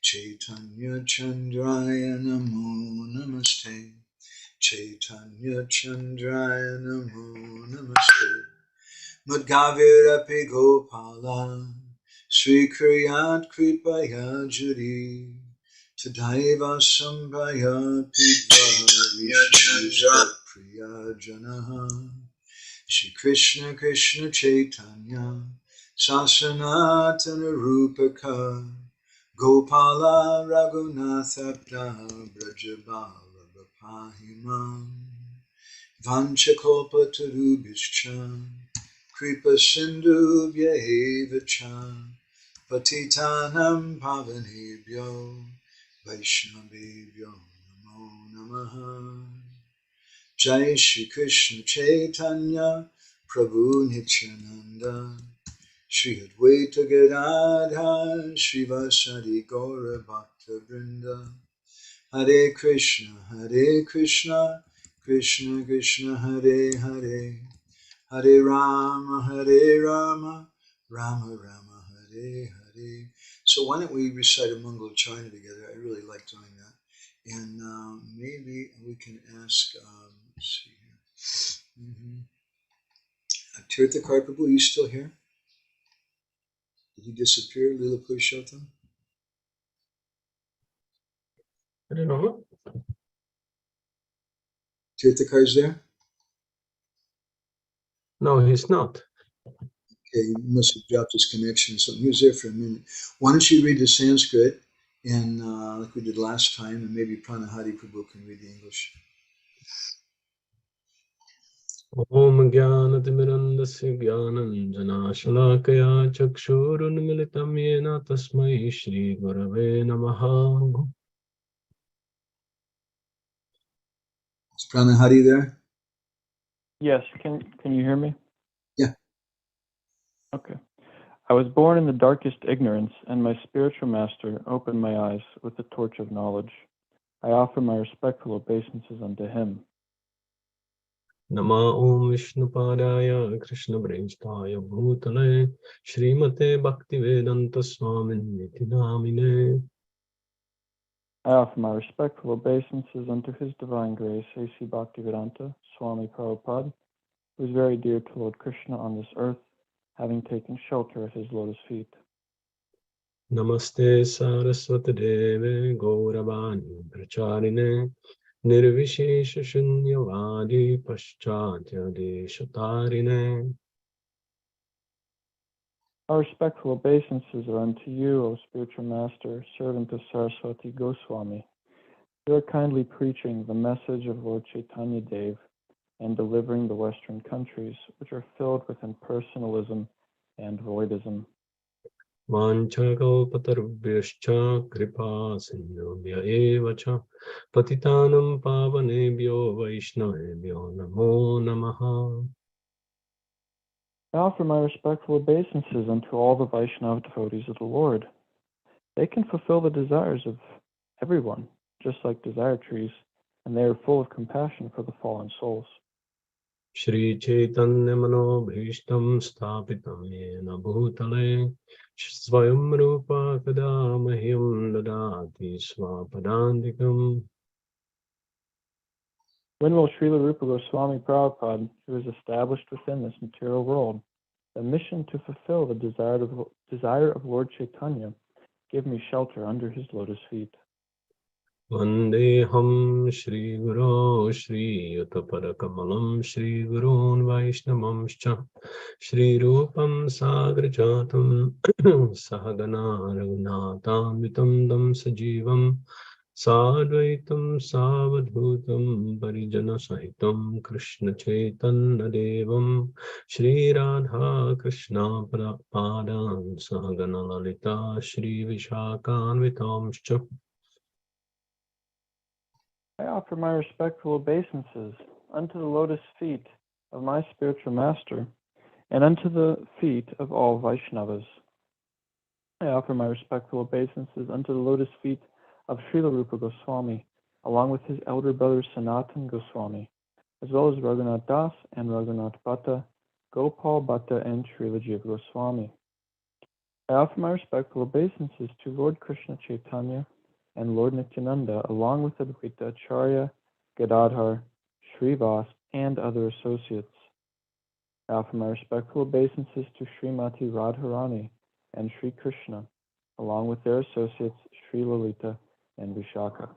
Chaitanya Chandraya Namo Namaste. Chaitanya Chandraya Namo Namaste. Madhavirapi Gopala Sri Kriyat Kripaya Juri Tadaiva Sambhaya Pidva Priya Janaha Shri Krishna Krishna Chaitanya Sasanatana Rupaka Gopala Raghunatha Brajabala Bapahimam Vanchakopa Tarubhishcha Kripa Sindhu Vyahevacha Patitanam Pavanebhyo Vaishnavebhyo Namo Namaha Jai Shri Krishna Chaitanya Prabhu Nityananda Shri Advaita Gadadhar Srivasadi Gaura Bhakta Vrinda Hare Krishna Krishna Krishna Hare Hare Hare Rama, Rama Rama, Hare Hare. So why don't we recite a Mangal China together? I really like doing that. And maybe we can ask, let's see here. Tirtha Prabhu, are you still here? Did he disappear, Lila Purushottam? I don't know. Tirthakar is there? No, he's not. Okay, he must have dropped his connection or something. He was there for a minute. Why don't you read the Sanskrit, and like we did last time, and maybe Pranahari Prabhu can read the English. Om Jnanatimirandasya Jnananjana Shalakaya Chakshurunmilitam Yena Tasmai Shri Gurave Namaha. Is Pranahari there? Yes, can you hear me? Yeah. Okay. I was born in the darkest ignorance, and my spiritual master opened my eyes with the torch of knowledge. I offer my respectful obeisances unto him. Nama Om Vishnupadaya Krishna Brejtaya Bhutale Srimate Bhaktivedanta Swami Namine. I offer my respectful obeisances unto His Divine Grace, A.C. Bhaktivedanta Swami Prabhupada, who is very dear to Lord Krishna on this earth, having taken shelter at His lotus feet. Namaste Saraswati Deve Gauravani Pracharine Nirvishesha Shunyavadi Paschatya Deshatarine. Our respectful obeisances are unto you, O spiritual master, servant of Saraswati Goswami. You are kindly preaching the message of Lord Chaitanya Dev and delivering the Western countries, which are filled with impersonalism and voidism. Vanchakalpatarubhyascha kripa sindhubhya evacha patitanam pavanebhyo vaishnavebhyo namo namaha. I offer my respectful obeisances unto all the Vaishnava devotees of the Lord. They can fulfill the desires of everyone, just like desire trees, and they are full of compassion for the fallen souls. Shri Chaitanya Manobhishtam Sthapitam Yena Bhutale Swayam Rupa Kada Mahyam Dadati Swapadandikam. When will Srila Rupa Goswami Prabhupada, who is established within this material world, the mission to fulfill the desire of Lord Chaitanya, give me shelter under his lotus feet? Vandeham Shri Guru Shri Yutaparakamalam Shri Gurun Vaishnavamscha Shri Rupam Sagrajatam Sahagana Raghunathamitam Dam Sajivam Sadvaitam Savadhutam Parijana Sahitam Krishna Chaitanya Devam Shri Radha Krishna Padam Sahagana Lalita Shri Vishakhanvitamscha. I offer my respectful obeisances unto the lotus feet of my spiritual master and unto the feet of all Vaishnavas. I offer my respectful obeisances unto the lotus feet of Srila Rupa Goswami, along with his elder brother Sanatan Goswami, as well as Raghunath Das and Raghunath Bhatta, Gopal Bhatta, and Srila Jiva Goswami. I offer my respectful obeisances to Lord Krishna Chaitanya and Lord Nityananda, along with Advaita Acharya, Gadadhar, Srivas, and other associates. I offer my respectful obeisances to Srimati Radharani and Sri Krishna, along with their associates Sri Lalita and Vishaka.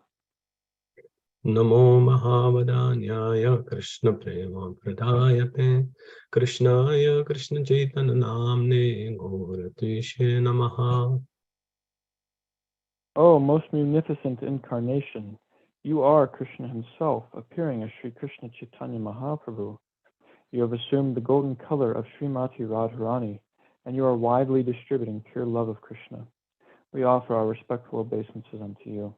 Namo Mahavadanyaya Krishna Prema Pradayate Krishnaya Krishna Chaitanya Namne Gauratishe Namaha. O most munificent incarnation, you are Krishna himself, appearing as Sri Krishna Chaitanya Mahaprabhu. You have assumed the golden color of Srimati Radharani, and you are widely distributing pure love of Krishna. We offer our respectful obeisances unto you.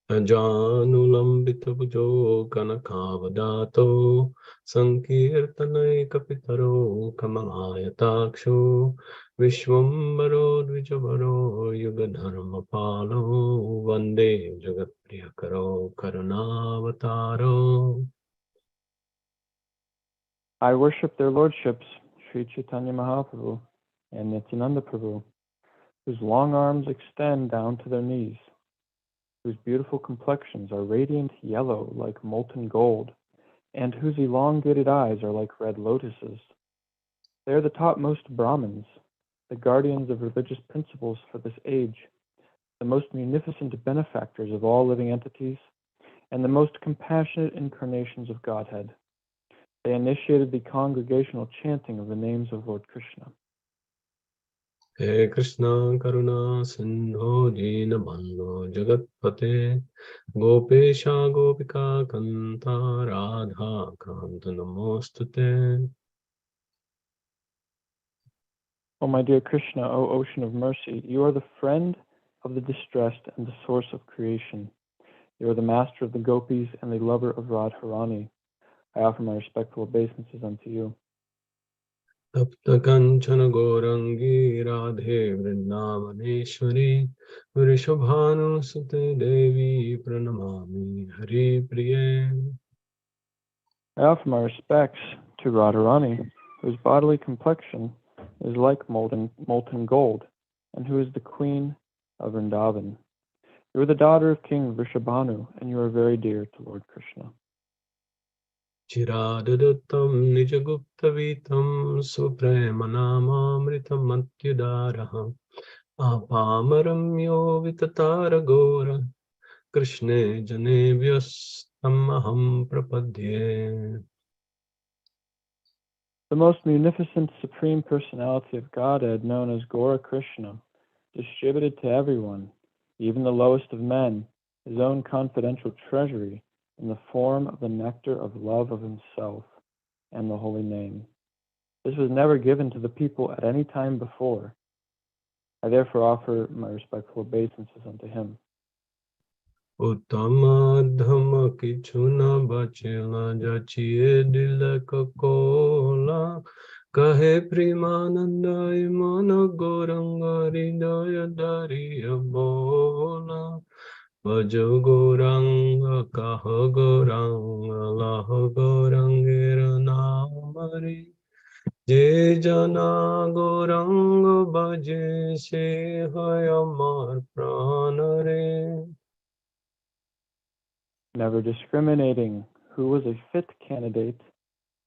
Ajanulambita bhujo kanakavadato sankirtanai kapitaro kamalayataksho vishwambaro dvijavaro yugadharma palo vande jagatpriyakaro karunavataro. I worship their lordships, Sri Chaitanya Mahaprabhu and Nityananda Prabhu, whose long arms extend down to their knees, whose beautiful complexions are radiant yellow like molten gold, and whose elongated eyes are like red lotuses. They are the topmost Brahmins, the guardians of religious principles for this age, the most munificent benefactors of all living entities, and the most compassionate incarnations of Godhead. They initiated the congregational chanting of the names of Lord Krishna. He Krishna Karuna Sindho Dina Bandho Jagatpate Gopesha Gopika Kanta Radha Kanta Namostute. O my dear Krishna, O ocean of mercy, you are the friend of the distressed and the source of creation. You are the master of the gopis and the lover of Radharani. I offer my respectful obeisances unto you. Tapta Kanchana Gorangi Radhe Vrindavaneshwari Vrishabhanu Sute Devi Pranamami Hari Priye. I offer my respects to Radharani, whose bodily complexion is like molten gold, and who is the queen of Vrindavan. You are the daughter of King Vrishabhanu, and you are very dear to Lord Krishna. Chiradadatam Nijaguptavitam Supremanamamritam Matyudaraha Apamaram Yo Vitatara Gora Krishne Janevyastamaham Prapadye. The most munificent Supreme Personality of Godhead, known as Gora Krishna, distributed to everyone, even the lowest of men, his own confidential treasury in the form of the nectar of love of himself and the holy name. This was never given to the people at any time before. I therefore offer my respectful obeisances unto him. Uttamadhamma kichuna bachela jachiye dilaka kola kahe primananda imana goranga ridaya dariya bola vajo goranga kaha goranga laha gorangira namari je jana goranga baje se hayamar pranare. Never discriminating who was a fit candidate,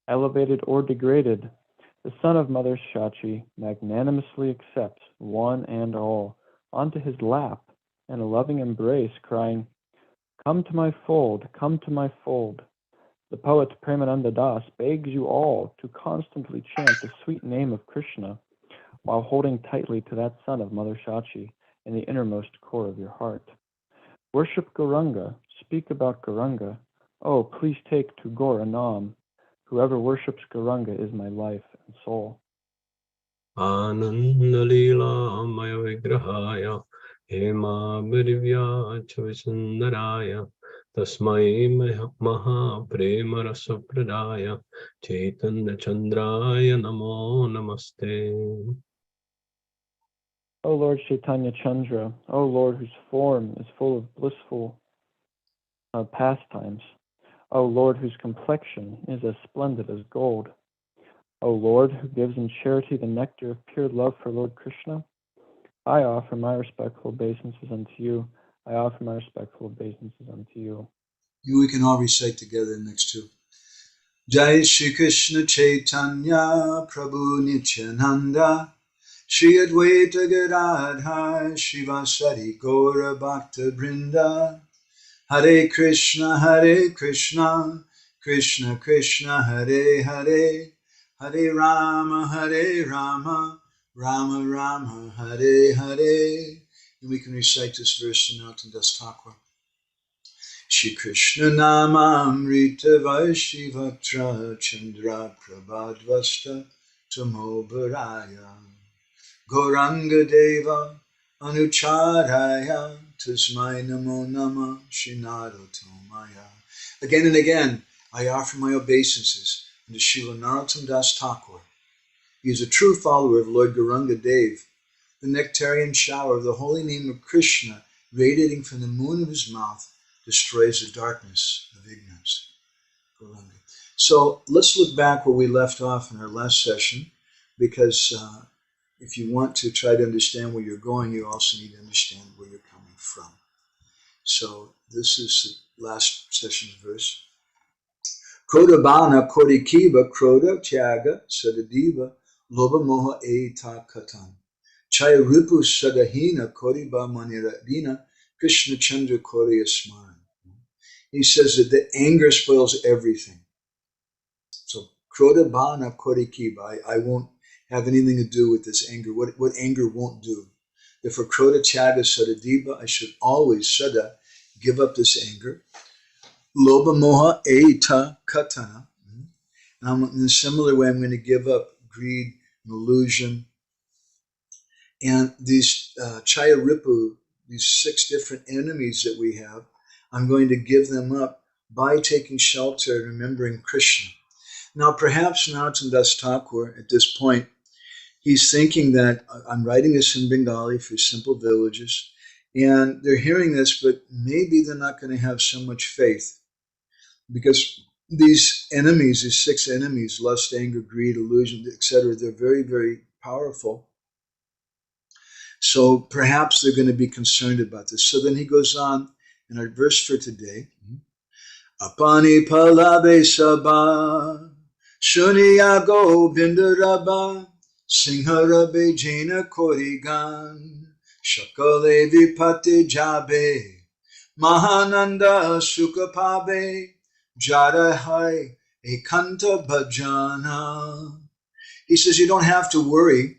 elevated or degraded, the son of Mother Shachi magnanimously accepts one and all onto his lap in a loving embrace, crying, "Come to my fold, come to my fold." The poet Premananda Das begs you all to constantly chant the sweet name of Krishna while holding tightly to that son of Mother Shachi in the innermost core of your heart. Worship Gauranga, speak about Gauranga. Oh, please take to Gaura Nam. Whoever worships Gauranga is my life and soul. Ananda Lila Maya Vigrahaya Hema Birivya Chavisundaraya Tasmai Maha Prema Rasa Pradaya Chaitanya Chandraya Namo Namaste. O Lord Chaitanya Chandra, O Lord whose form is full of blissful pastimes, O Lord whose complexion is as splendid as gold, O Lord, who gives in charity the nectar of pure love for Lord Krishna, I offer my respectful obeisances unto you. I offer my respectful obeisances unto you. We can all recite together the next two. Jai Shri Krishna Chaitanya Prabhu Nityananda Shri Advaita Gadadhar Shivasari Gaura Bhakta Brinda Hare Krishna Krishna Krishna Hare Hare Hare Rama Rama Rama Hare Hare. And we can recite this verse in Narottam Das Thakur. Shri Krishna Nama Amrita Vaishivatra Chandra Prabhadvasta Tamo Bharaya Gauranga Deva Anucharaya Tasmai Namo Nama Shri Narottamaya. Again and again, I offer my obeisances unto Srila Narottam Das Thakur. He is a true follower of Lord Gauranga Deva, the nectarian shower of the holy name of Krishna radiating from the moon of his mouth destroys the darkness of ignorance. Gauranga. So let's look back where we left off in our last session, because if you want to try to understand where you're going, you also need to understand where you're coming from. So this is the last session's verse. Kroda bana kodi kiba kroda tyaga sadadiva loba moha eta katan. Chaya ripu sadahina kodi ba maniradina Krishna Chandra kodi asmaran. He says that the anger spoils everything. So kroda bana kodi kiba. I won't have anything to do with this anger. What anger won't do. Therefore, kroda tyaga sadadiva, I should always sada give up this anger. Loba moha eta katana. And in a similar way, I'm going to give up greed and illusion. And these chaya ripu, these 6 different enemies that we have, I'm going to give them up by taking shelter and remembering Krishna. Now, perhaps Narottam Das Thakur, at this point, he's thinking that I'm writing this in Bengali for simple villages, and they're hearing this, but maybe they're not going to have so much faith, because these enemies, these 6 enemies, lust, anger, greed, illusion, etc., they're very, very powerful. So perhaps they're going to be concerned about this. So then he goes on in our verse for today. Apani palabe sabha shuniya govinda rabba singharabe jena korigan shakale vipate jabe mahananda sukapabe jarahai ekanta bhajana. He says you don't have to worry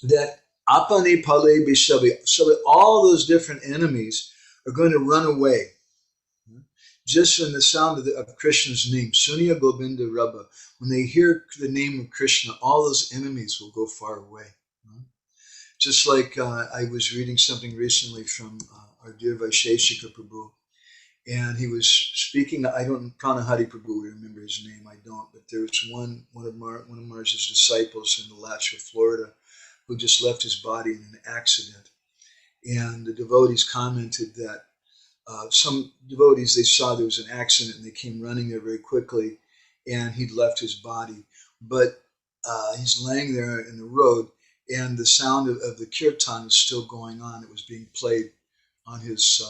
that apani pale bishabi, so all those different enemies are going to run away. Just from the sound of Krishna's name, Sunya Govinda Rabba, when they hear the name of Krishna, all those enemies will go far away. Just like I was reading something recently from our dear Vaisheshika Prabhu, and he was speaking, I don't, Pranahari Prabhu, I remember his name, I don't, but there was one of Maharaj's disciples in Alachua, Florida, who just left his body in an accident. And the devotees commented that some devotees, they saw there was an accident and they came running there very quickly, and he'd left his body. But he's laying there in the road, and the sound of the kirtan is still going on. It was being played on his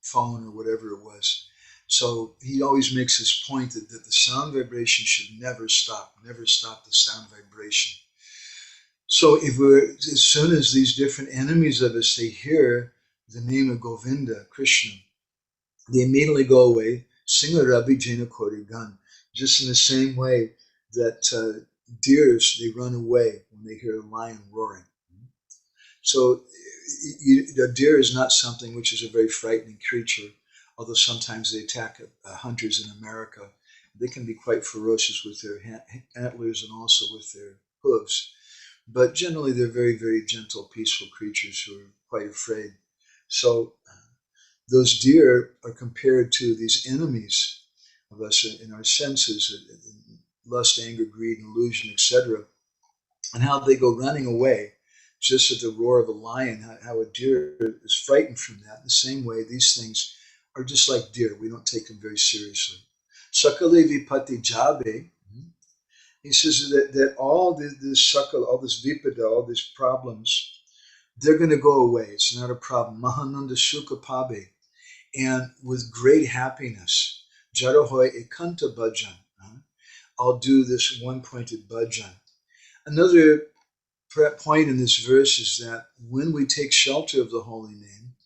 phone or whatever it was. So he always makes this point that the sound vibration should never stop the sound vibration. So as soon as these different enemies of us, they hear the name of Govinda, Krishna, they immediately go away. Singharabi Jena Korigan. Just in the same way that deers, they run away when they hear a lion roaring. So the deer is not something which is a very frightening creature, although sometimes they attack hunters in America. They can be quite ferocious with their antlers and also with their hooves. But generally, they're very, very gentle, peaceful creatures who are quite afraid. So those deer are compared to these enemies of us in our senses, lust, anger, greed, illusion, etc., and how they go running away just at the roar of a lion, how a deer is frightened from that. In the same way, these things are just like deer. We don't take them very seriously. Sakale vipati jabe. He says that all this sakala, all this vipada, all these problems, they're going to go away. It's not a problem. Mahananda Sukha Pabe. And with great happiness, Jarahoy Ekanta Bhajan. I'll do this one-pointed bhajan. Another point in this verse is that when we take shelter of the holy name,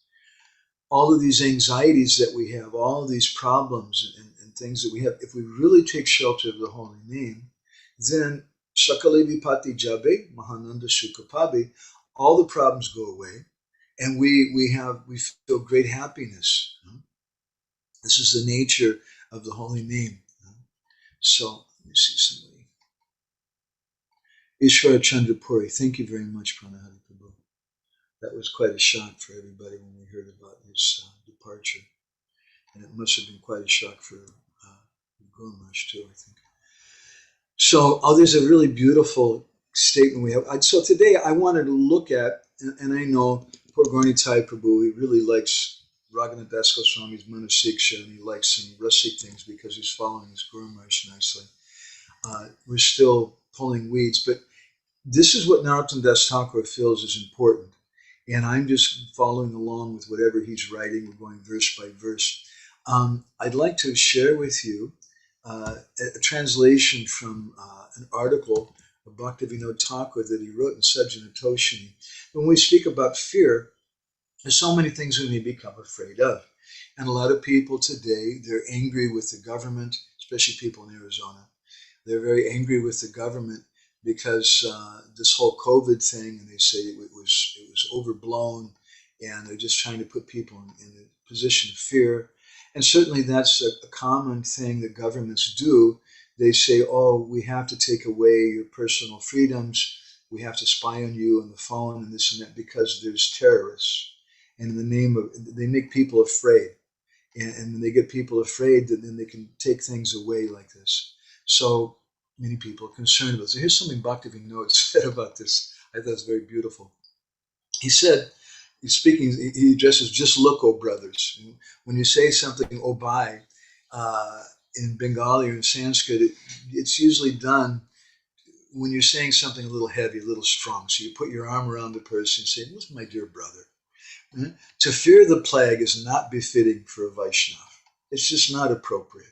all of these anxieties that we have, all of these problems and things that we have, if we really take shelter of the holy name, then Sakale Vipati Jabe, Mahananda Shukapabe, all the problems go away, and we feel great happiness. This is the nature of the holy name. So let me see somebody. Ishwara Chandrapuri, thank you very much, Pranahari Prabhu. That was quite a shock for everybody when we heard about his departure. And it must have been quite a shock for Guru Maharaj too, I think. So there's a really beautiful statement we have. So today I wanted to look at, and I know poor Gauranitai Prabhu, he really likes Raghunath Das Goswami's Manasiksha, and he likes some Rasik things because he's following his Guru Maharaj nicely. We're still pulling weeds, but this is what Narottam Das Thakur feels is important. And I'm just following along with whatever he's writing. We're going verse by verse. I'd like to share with you a translation from an article of Bhaktivedanta Thakur that he wrote in Sajjana Toshini. When we speak about fear, there's so many things we may become afraid of. And a lot of people today, they're angry with the government, especially people in Arizona. They're very angry with the government because this whole COVID thing, and they say it was overblown, and they're just trying to put people in a position of fear. And certainly that's a common thing that governments do. They say, oh, we have to take away your personal freedoms. We have to spy on you on the phone and this and that because there's terrorists. And in the name of, they make people afraid. And when they get people afraid, then they can take things away like this. So many people are concerned about it. So here's something Bhaktivedanta said about this. I thought it was very beautiful. He said, he's speaking, he addresses, just look, O brothers. When you say something, O bhai, in Bengali or in Sanskrit, it's usually done when you're saying something a little heavy, a little strong. So you put your arm around the person and say, listen, my dear brother. To fear the plague is not befitting for a Vaishnava. It's just not appropriate.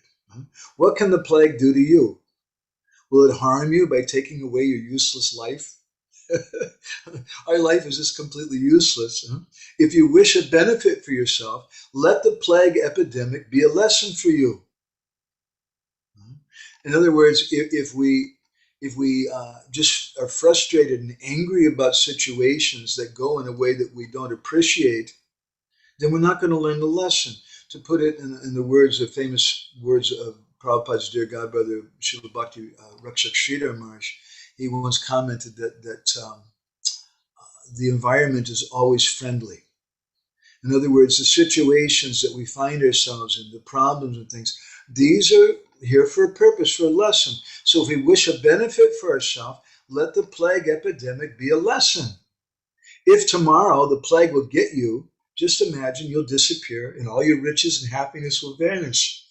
What can the plague do to you? Will it harm you by taking away your useless life? Our life is just completely useless. If you wish a benefit for yourself, let the plague epidemic be a lesson for you. In other words, if we just are frustrated and angry about situations that go in a way that we don't appreciate, then we're not going to learn the lesson. To put it in the famous words of Prabhupada's dear godbrother, Srila Bhakti Rakshak Sridhar Maharaj, he once commented that the environment is always friendly. In other words, the situations that we find ourselves in, the problems and things, these are here for a purpose, for a lesson. So if we wish a benefit for ourselves, let the plague epidemic be a lesson. If tomorrow the plague will get you, just imagine you'll disappear and all your riches and happiness will vanish.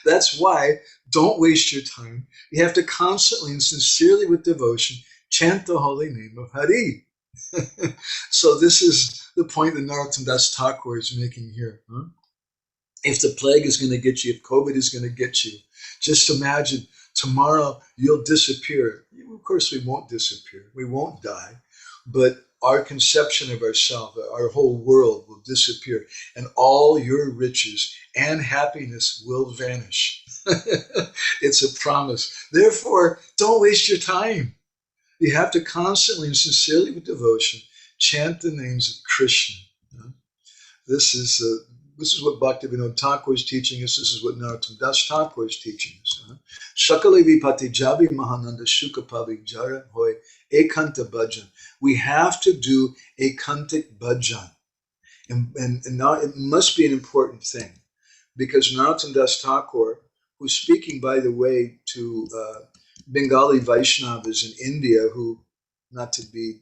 That's why don't waste your time. You have to constantly and sincerely with devotion chant the holy name of Hari. So this is the point that Narottam Das Thakur is making here. If the plague is going to get you, if COVID is going to get you, just imagine tomorrow you'll disappear. Of course, we won't disappear. We won't die. But our conception of ourselves, our whole world will disappear. And all your riches and happiness will vanish. It's a promise. Therefore, don't waste your time. You have to constantly and sincerely with devotion chant the names of Krishna. This is what Bhaktivedanta Thakur is teaching us. This is what Narottam Das Thakur is teaching us. Shakale vipati jabi mahananda shukapavik jara hoy ekanta bhajan. We have to do ekantic bhajan. And now it must be an important thing because Narottam Das Thakur, who's speaking, by the way, to Bengali Vaishnavas in India, who, not to be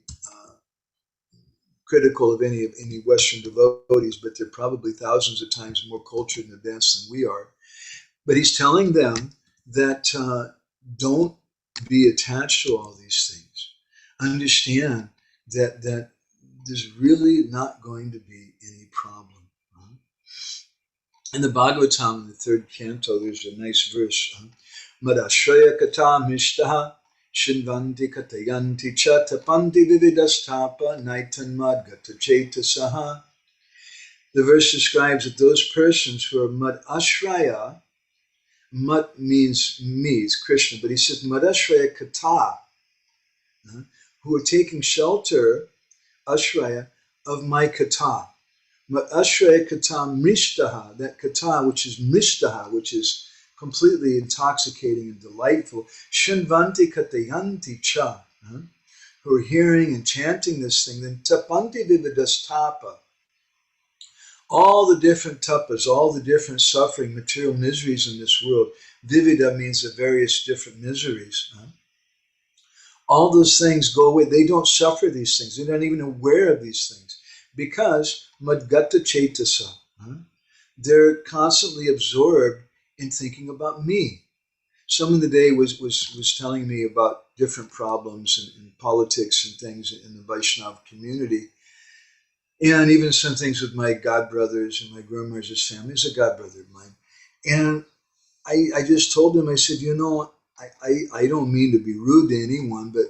critical of any Western devotees, but they're probably thousands of times more cultured and advanced than we are. But he's telling them that don't be attached to all these things. Understand that there's really not going to be any problem. In the Bhagavatam, in the 3rd canto, there's a nice verse. Madashraya kata mishtaha shinvanti katayanti cha tapanti vividastapa naitan madgata chetasaha. The verse describes that those persons who are mad ashraya, mad means me, it's Krishna, but he says madashraya kata, who are taking shelter, ashraya, of my kata. Ashraya kata mishtaha, that kata which is mishtaha, which is completely intoxicating and delightful. Shinvanti katayanti cha, who are hearing and chanting this thing. Then tapanti vividastapa, all the different tapas, all the different suffering, material miseries in this world. Vivida means the various different miseries. All those things go away. They don't suffer these things. They're not even aware of these things. Because madgata cetasa, they're constantly absorbed in thinking about me. Someone today was telling me about different problems in politics and things in the Vaishnava community, and even some things with my godbrothers and my grandmother's family. He's a godbrother of mine. And I just told him, I said, I don't mean to be rude to anyone, but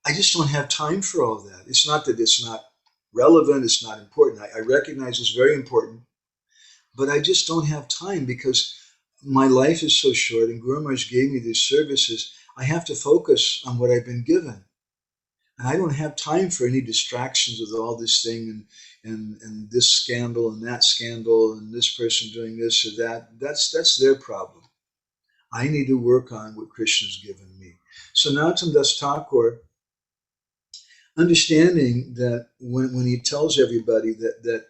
I just don't have time for all that. It's not that it's not relevant, it's not important. I recognize it's very important, but I just don't have time because my life is so short and Guru Maharaj gave me these services. I have to focus on what I've been given. And I don't have time for any distractions with all this thing and this scandal and that scandal and this person doing this or that. That's their problem. I need to work on what Krishna's given me. So Narottam Das Thakur, understanding that when he tells everybody that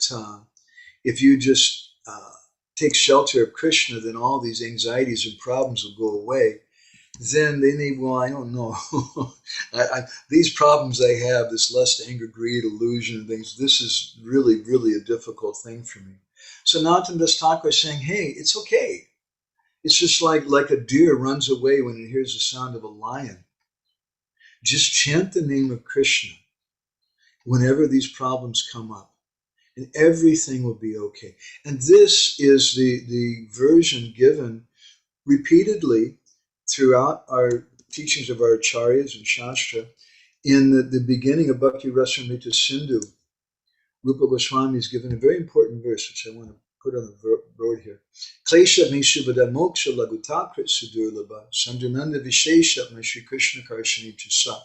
if you just take shelter of Krishna, then all these anxieties and problems will go away. Then they need, well, I don't know. These problems I have, this lust, anger, greed, illusion, and things, this is really, really a difficult thing for me. So Narottam Das Thakur is saying, hey, it's okay. It's just like a deer runs away when it hears the sound of a lion. Just chant the name of Krishna whenever these problems come up, and everything will be okay. And this is the version given repeatedly throughout our teachings of our acharyas and shastra. In the beginning of Bhakti Rasamrita Sindhu, Rupa Goswami is given a very important verse, which I want to put on the board here. Klesha Mishubhada Moksha Lagutakrit Sudurlabha Sandhananda Vishesha Shri Krishna Karshani Chasa.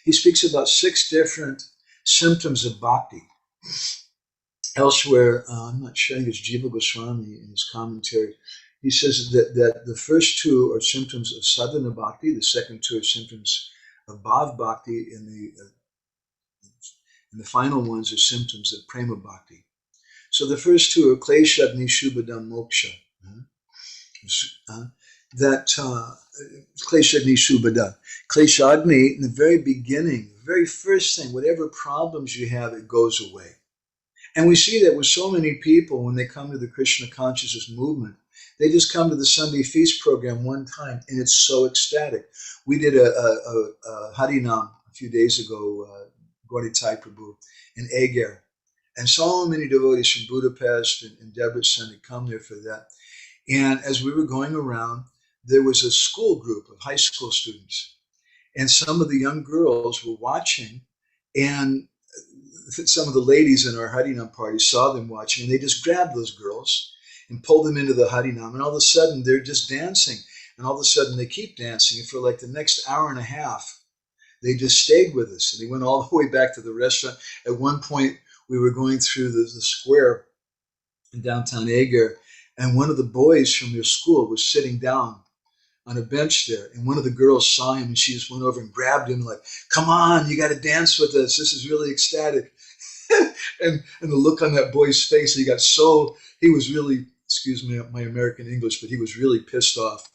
He speaks about 6 different symptoms of bhakti. Elsewhere, I'm not sure, I think it's Jiva Goswami in his commentary, he says that the first 2 are symptoms of sadhana bhakti, the second 2 are symptoms of bhav bhakti, and the final ones are symptoms of prema bhakti. So the first 2 are klesha nishubhadam moksha. Klesha nishubhadam. Kleshagni, in the very beginning, the very first thing, whatever problems you have, it goes away. And we see that with so many people when they come to the Krishna consciousness movement. They just come to the Sunday feast program one time, and it's so ecstatic. We did a Harinam a few days ago, Gauritai Prabhu, in Eger. And so many devotees from Budapest and Debrecen had come there for that. And as we were going around, there was a school group of high school students. And some of the young girls were watching, and some of the ladies in our Harinam party saw them watching, and they just grabbed those girls and pulled them into the Harinam. And all of a sudden, they're just dancing. And all of a sudden, they keep dancing. And for like the next hour and a half, they just stayed with us. And they went all the way back to the restaurant. At one point, we were going through the square in downtown Eger, and one of the boys from their school was sitting down on a bench there. And one of the girls saw him, and she just went over and grabbed him like, come on, you got to dance with us. This is really ecstatic. and the look on that boy's face, he was really, excuse me, my American English, but he was really pissed off.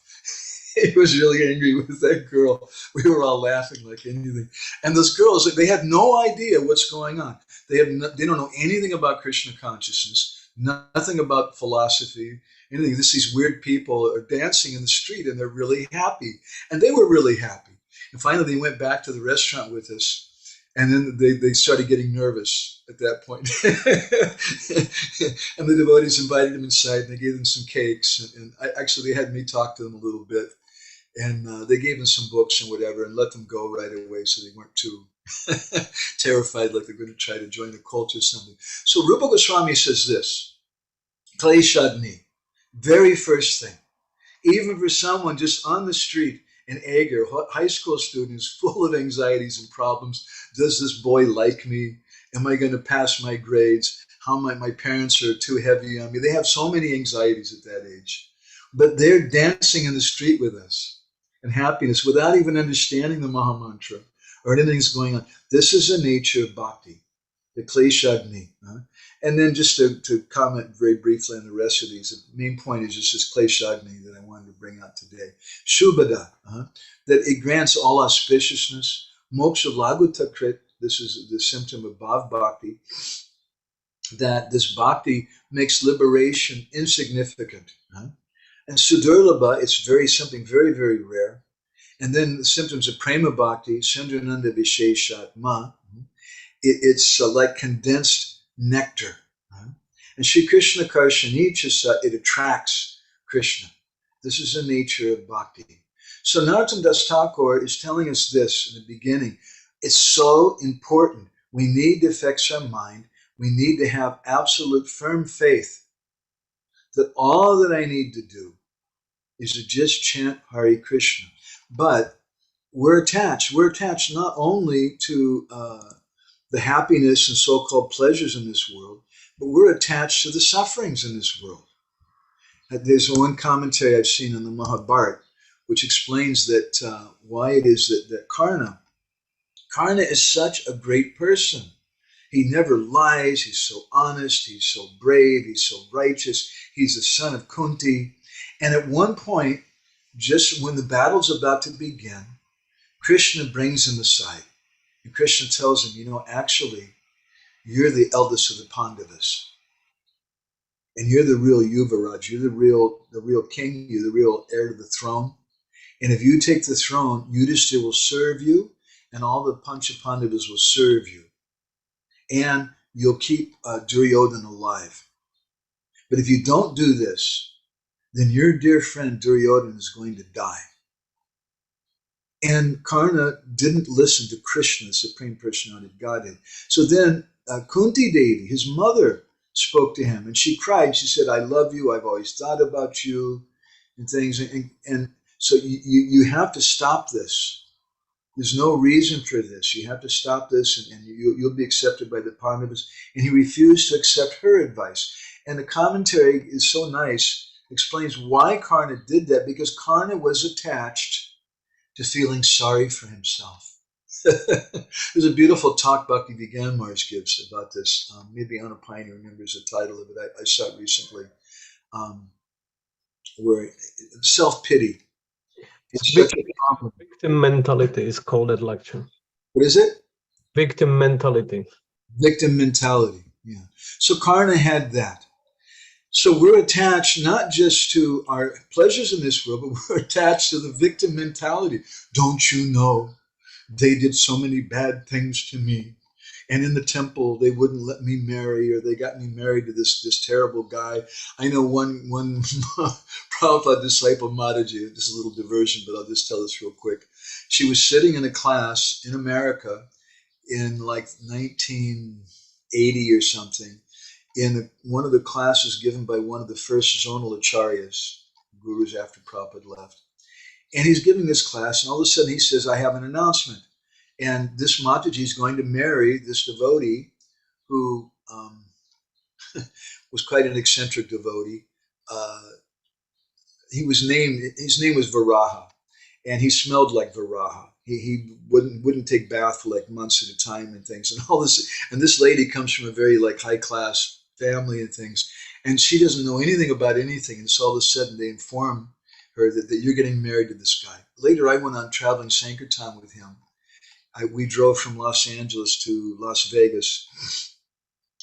He was really angry with that girl. We were all laughing like anything. And those girls, they have no idea what's going on. They don't know anything about Krishna consciousness, nothing about philosophy, anything. These weird people are dancing in the street, and they're really happy. And they were really happy. And finally, they went back to the restaurant with us. And then they started getting nervous at that point. And the devotees invited them inside, and they gave them some cakes. And actually, they had me talk to them a little bit. And they gave them some books and whatever and let them go right away so they weren't too terrified like they're going to try to join a cult or something. So Rupa Goswami says this, Kleshadni, very first thing, even for someone just on the street in Agar, high school students full of anxieties and problems. Does this boy like me? Am I going to pass my grades? How my parents are too heavy on me. They have so many anxieties at that age. But they're dancing in the street with us in happiness without even understanding the Maha Mantra or anything that's going on. This is the nature of bhakti, the Kleshagni. And then just to comment very briefly on the rest of these, the main point is just this Kleshagni that I wanted to bring out today. Shubhada, that it grants all auspiciousness. Moksha lagutakrit, this is the symptom of bhav bhakti, that this bhakti makes liberation insignificant. And sudurlabha, it's something very, very rare. And then the symptoms of prema bhakti, sandrananda visheshatma, it's like condensed nectar. And Sri Krishna Karshani Chasa, it attracts Krishna. This is the nature of bhakti. So Narottam Das Thakur is telling us this in the beginning. It's so important. We need to fix our mind. We need to have absolute firm faith that all that I need to do is to just chant Hare Krishna. But we're attached. We're attached not only to the happiness and so-called pleasures in this world, but we're attached to the sufferings in this world. There's one commentary I've seen on the Mahabharata, which explains that why it is that Karna is such a great person. He never lies. He's so honest. He's so brave. He's so righteous. He's the son of Kunti. And at one point, just when the battle's about to begin, Krishna brings him aside. And Krishna tells him, actually, you're the eldest of the Pandavas. And you're the real Yuvaraj. You're the real king. You're the real heir to the throne. And if you take the throne, Yudhishthira will serve you, and all the Pancha Pandavas will serve you. And you'll keep Duryodhana alive. But if you don't do this, then your dear friend Duryodhana is going to die. And Karna didn't listen to Krishna, the Supreme Personality of Godhead. So then Kunti Devi, his mother, spoke to him, and she cried. She said, I love you. I've always thought about you and things. And so you have to stop this. There's no reason for this. You have to stop this, and you'll be accepted by the Pandavas. And he refused to accept her advice. And the commentary is so nice, explains why Karna did that, because Karna was attached to feeling sorry for himself. There's a beautiful talk Bhaktivedanta Maharaj gives about this. Maybe Anupani remembers the title of it. I saw it recently. Where self-pity. Victim mentality is called that lecture. What is it? Victim mentality. Victim mentality, yeah. So Karna had that. So we're attached not just to our pleasures in this world, but we're attached to the victim mentality. Don't you know? They did so many bad things to me. And in the temple, they wouldn't let me marry, or they got me married to this terrible guy. I know one Prabhupada disciple, Mataji, this is a little diversion, but I'll just tell this real quick. She was sitting in a class in America in like 1980 or something, in one of the classes given by one of the first zonal acharyas, gurus after Prabhupada left. And he's giving this class, and all of a sudden he says, I have an announcement. And this Mataji is going to marry this devotee who was quite an eccentric devotee. His name was Varaha, and he smelled like Varaha. He wouldn't take bath for like months at a time and things. And all this, and this lady comes from a very like high class family and things, and she doesn't know anything about anything. And so all of a sudden they inform her that you're getting married to this guy. Later, I went on traveling Sankirtan with him. We drove from Los Angeles to Las Vegas,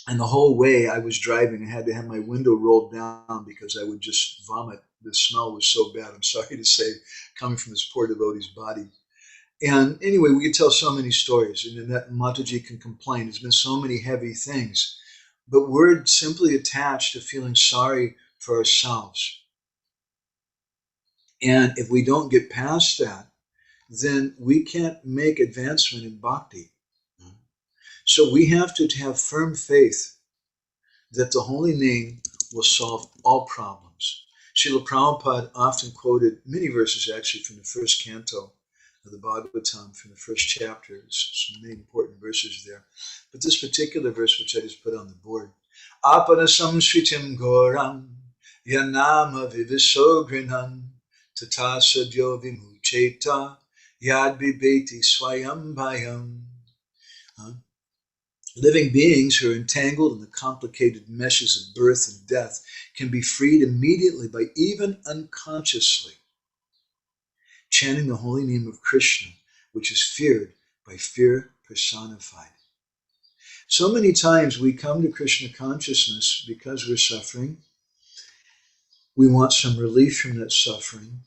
and the whole way I was driving, I had to have my window rolled down because I would just vomit. The smell was so bad, I'm sorry to say, coming from this poor devotee's body. And anyway, we could tell so many stories, and that Mataji can complain. There's been so many heavy things, but we're simply attached to feeling sorry for ourselves. And if we don't get past that, then we can't make advancement in bhakti. So we have to have firm faith that the holy name will solve all problems. Srila Prabhupada often quoted many verses actually from the first canto of the Bhagavatam, from the first chapter. There's some many important verses there. But this particular verse, which I just put on the board, Apana samsritim goram yanama vivisogrinam tata sadyo vimucheta yad bibeti swayam bhayam. Living beings who are entangled in the complicated meshes of birth and death can be freed immediately by even unconsciously chanting the holy name of Krishna, which is feared by fear personified. So many times we come to Krishna consciousness because we're suffering. We want some relief from that suffering,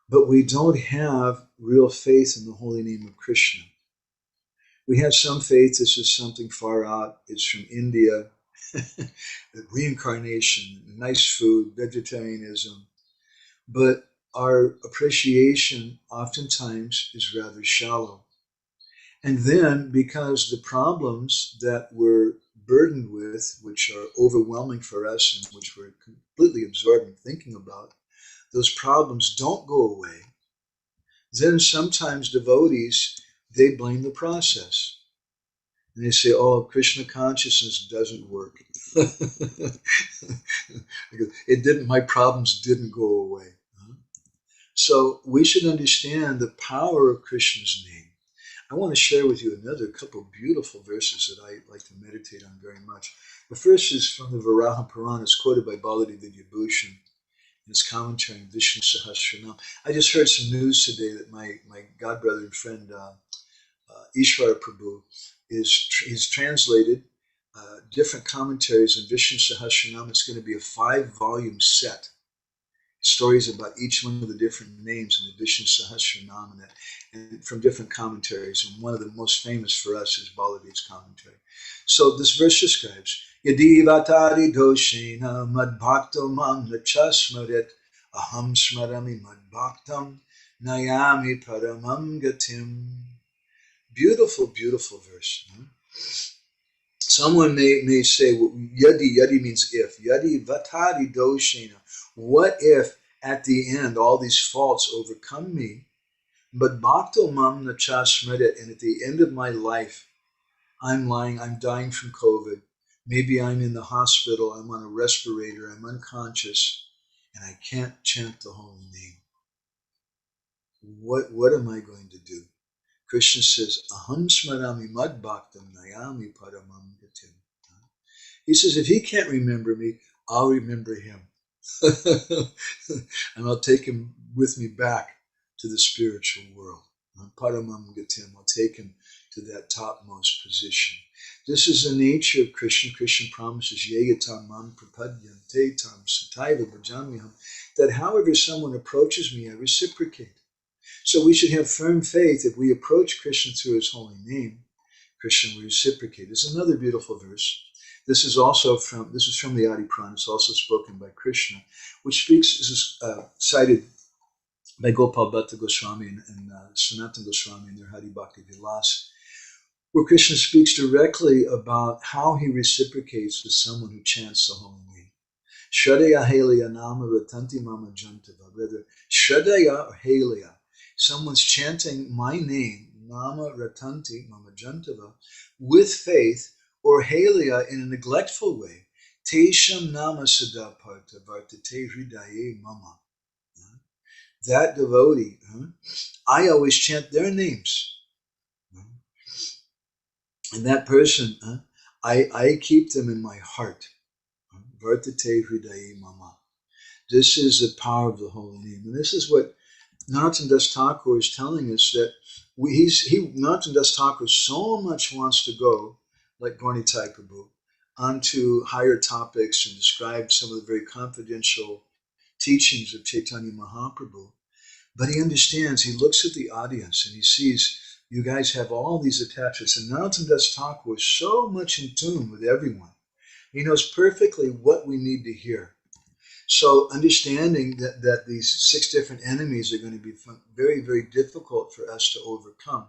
but we don't have real faith in the holy name of Krishna. We have some faith this is something far out. It's from India, reincarnation, nice food, vegetarianism. But our appreciation oftentimes is rather shallow. And then because the problems that we're burdened with, which are overwhelming for us and which we're completely absorbed in thinking about, those problems don't go away, then sometimes devotees, they blame the process. And they say, oh, Krishna consciousness doesn't work. My problems didn't go away. So we should understand the power of Krishna's name. I want to share with you another couple of beautiful verses that I like to meditate on very much. The first is from the Varaha Purana. It's quoted by Baladi Vidyabhushan in his commentary on Vishnu Sahasranam. I just heard some news today that my godbrother and friend Ishvara Prabhu he's translated different commentaries on Vishnu Sahasranam. It's going to be a 5-volume set. Stories about each one of the different names in the Vishnu Sahasranam and from different commentaries. And one of the most famous for us is Baladi's commentary. So this verse describes, Yadi vatari doshena madbhakto mam nachasmaret aham smarami madbhaktam nayami paramam gatim. Beautiful, beautiful verse. Someone may say, well, yadi means if. Yadi vatari doshena. What if at the end all these faults overcome me? But bhakto mam nachasmaret, and at the end of my life, I'm dying from COVID. Maybe I'm in the hospital, I'm on a respirator, I'm unconscious, and I can't chant the holy name. What am I going to do? Krishna says, Aham smarami mad bhaktam nayami paramam gatim. He says, if he can't remember me, I'll remember him. And I'll take him with me back to the spiritual world. Paramam gatim, I'll take him to that topmost position. This is the nature of Krishna. Krishna promises, Yeyatam mam prapadyante tam sataiva bhajamyam, that however someone approaches me, I reciprocate. So we should have firm faith. If we approach Krishna through his holy name, Krishna will reciprocate. There's another beautiful verse. This is from the Adi Purana. It's also spoken by Krishna, which speaks, this is cited by Gopal Bhatta Goswami and Sanatana Goswami in their Hari Bhakti Vilas, where Krishna speaks directly about how he reciprocates with someone who chants the holy name. Shradaya Haleya Nama Ratanti Mama Jantava. Whether Shradaya or Haleya, someone's chanting my name, Nama Ratanti Mama Jantava, with faith, or Haleya in a neglectful way, Tesham Nama Sadaparta Vartate Hridaye Mama. That devotee, I always chant their names. And that person, I keep them in my heart. Vartate Hridaye Mama. This is the power of the holy name. And this is what Narottam Das Thakur is telling us, that Narottam Das Thakur so much wants to go, like Gaurnitai Prabhu, onto higher topics and describe some of the very confidential teachings of Chaitanya Mahaprabhu. But he understands, he looks at the audience and he sees You guys have all these attachments. And Narottam Das Thakur was so much in tune with everyone. He knows perfectly what we need to hear. So understanding that these 6 different enemies are going to be very, very difficult for us to overcome.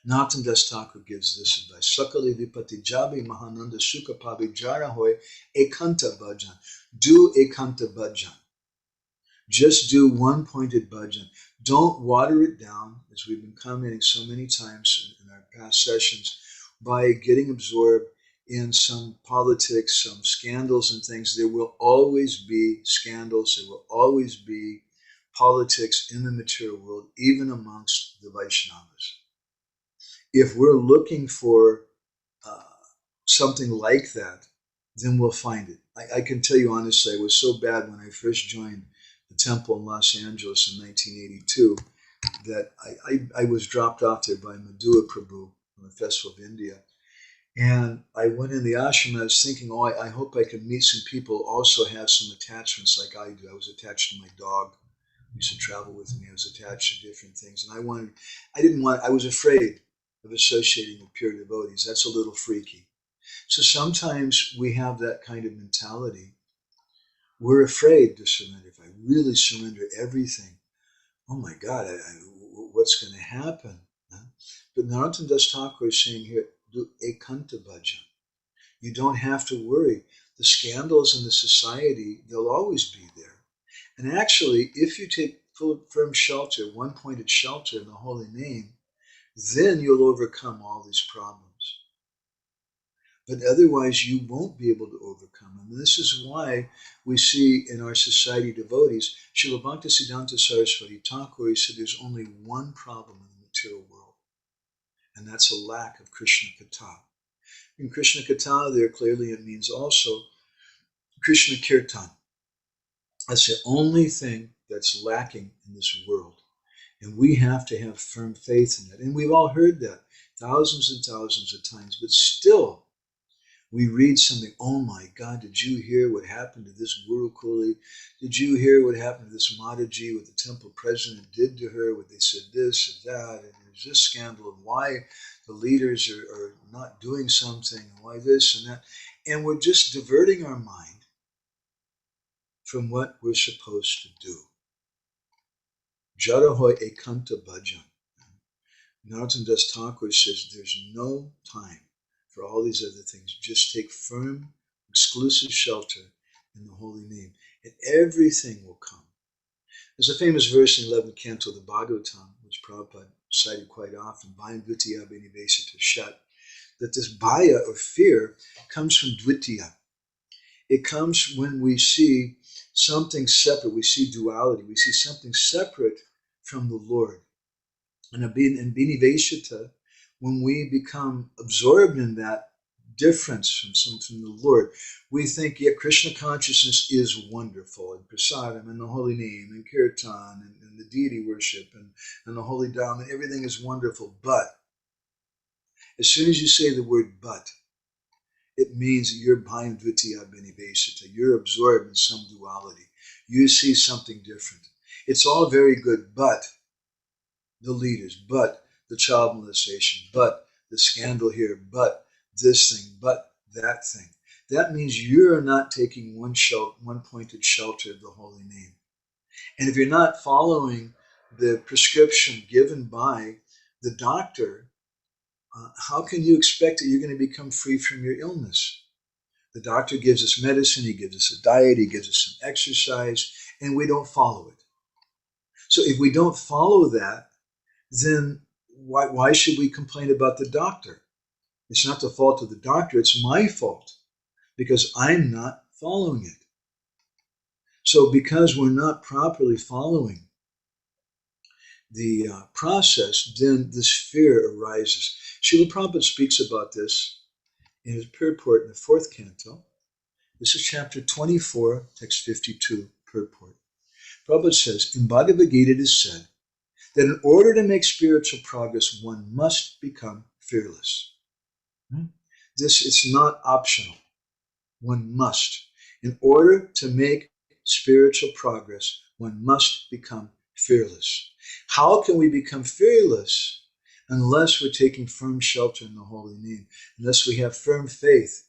Narottam Das Thakur gives this advice. Sakali vipati jabi mahananda sukha pavi jara hoy ekanta bhajan. Do ekanta bhajan. Just do one-pointed bhajan. Don't water it down, as we've been commenting so many times in our past sessions, by getting absorbed in some politics, some scandals and things. There will always be scandals. There will always be politics in the material world, even amongst the Vaishnavas. If we're looking for something like that, then we'll find it. I can tell you honestly, I was so bad when I first joined the temple in Los Angeles in 1982 that I was dropped off there by Madhua Prabhu on the Festival of India. And I went in the ashram and I was thinking, I hope I can meet some people who also have some attachments like I do. I was attached to my dog. He used to travel with me. I was attached to different things. And I was afraid of associating with pure devotees. That's a little freaky. So sometimes we have that kind of mentality. We're afraid to surrender. If I really surrender everything, oh my God, what's going to happen? But Narottam Das Thakur is saying here, do ekanta bhajan. You don't have to worry. The scandals in the society, they'll always be there. And actually, if you take full, firm shelter, one-pointed shelter in the holy name, then you'll overcome all these problems. But otherwise, you won't be able to overcome them. And this is why we see in our society devotees, Srila Bhaktisiddhanta Saraswati Thakur, he said there's only one problem in the material world, and that's a lack of Krishna katha. In Krishna katha, there clearly it means also Krishna kirtan. That's the only thing that's lacking in this world. And we have to have firm faith in that. And we've all heard that thousands and thousands of times, but still, we read something, oh my God, did you hear what happened to this Guru Kuli? Did you hear what happened to this Mataji, what the temple president did to her, what they said this and that, and there's this scandal, and why the leaders are not doing something, and why this and that. And we're just diverting our mind from what we're supposed to do. Jarahoy ekanta bhajan. Narottam Das Thakur says there's no time for all these other things. Just take firm, exclusive shelter in the holy name, and everything will come. There's a famous verse in the 11th canto of the Bhagavatam, which Prabhupada cited quite often, Bhayam Dvitiya Benivesita Shat, that this bhaya, or fear, comes from Dvitiya. It comes when we see something separate. We see duality. We see something separate from the Lord. And in Benivesita, when we become absorbed in that difference from the Lord, we think, yeah, Krishna consciousness is wonderful, and prasadam, and the holy name, and kirtan, and the deity worship, and the holy dham, and everything is wonderful. But as soon as you say the word but, it means you're bhayam dvitiya benivesita. You're absorbed in some duality. You see something different. It's all very good, but the leaders, but the child molestation, but the scandal here, but this thing, but that thing. That means you're not taking one-pointed shelter of the holy name. And if you're not following the prescription given by the doctor, how can you expect that you're going to become free from your illness? The doctor gives us medicine, he gives us a diet, he gives us some exercise, and we don't follow it. So if we don't follow that, then why should we complain about the doctor? It's not the fault of the doctor, it's my fault, because I'm not following it. So because we're not properly following the process, then this fear arises. Srila Prabhupada speaks about this in his purport in the 4th canto. This is chapter 24, text 52, purport. Prabhupada says, in Bhagavad Gita it is said that in order to make spiritual progress, one must become fearless. This is not optional. One must. In order to make spiritual progress, one must become fearless. How can we become fearless unless we're taking firm shelter in the holy name, unless we have firm faith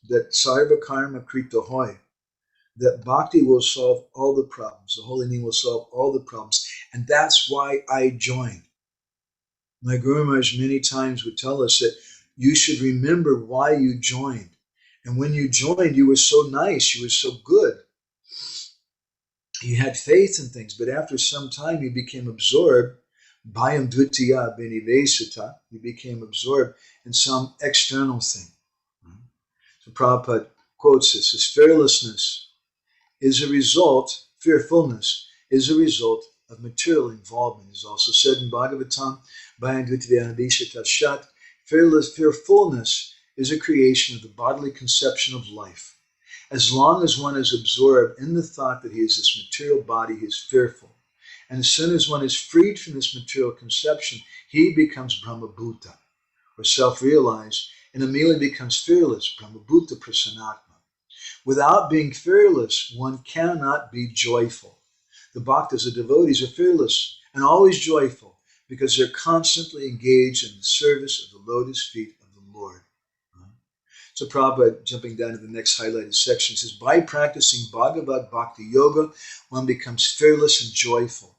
that sarva karma krita hoy, that bhakti will solve all the problems, the holy name will solve all the problems. And that's why I joined. My Guru Maharaj many times would tell us that you should remember why you joined. And when you joined, you were so nice, you were so good. You had faith in things, but after some time you became absorbed, bhayam dvitiya benivesita, you became absorbed in some external thing. So Prabhupada quotes this, as fearlessness is a result, fearfulness is a result of material involvement. It's also said in Bhagavatam, bhayam dvitiya benivesita shat, fearfulness is a creation of the bodily conception of life. As long as one is absorbed in the thought that he is this material body, he is fearful. And as soon as one is freed from this material conception, he becomes Brahma-bhuta, or self-realized, and immediately becomes fearless, Brahma-bhuta prasanatma. Without being fearless, one cannot be joyful. The bhaktas, the devotees, are fearless and always joyful because they're constantly engaged in the service of the lotus feet of the Lord. So Prabhupada, jumping down to the next highlighted section, says, by practicing Bhagavad Bhakti Yoga, one becomes fearless and joyful.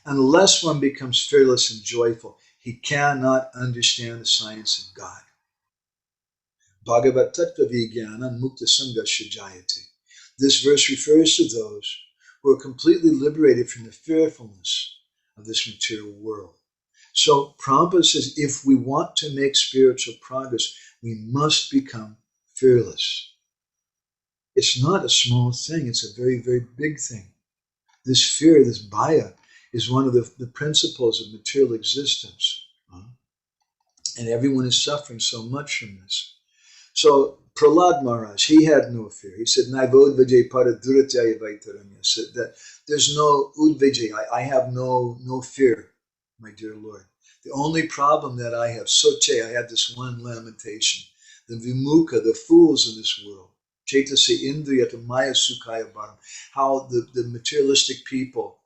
Unless one becomes fearless and joyful, he cannot understand the science of God. Bhagavat Tattva Vijnana Mukta Sangha Shajayate. This verse refers to those who are completely liberated from the fearfulness of this material world. So Prabhupada says, if we want to make spiritual progress, we must become fearless. It's not a small thing. It's a very, very big thing. This fear, this bhaya, is one of the principles of material existence. And everyone is suffering so much from this. So Prahlad Maharaj, he had no fear. He said, Naivod Vijay Pada Duratya Vaitaranya, said that there's no udvijay. I have no fear, my dear Lord. The only problem that I have, soche, I have this one lamentation. The vimukha, the fools in this world. Chaitase indriyata maya sukhaya bharam. How the materialistic people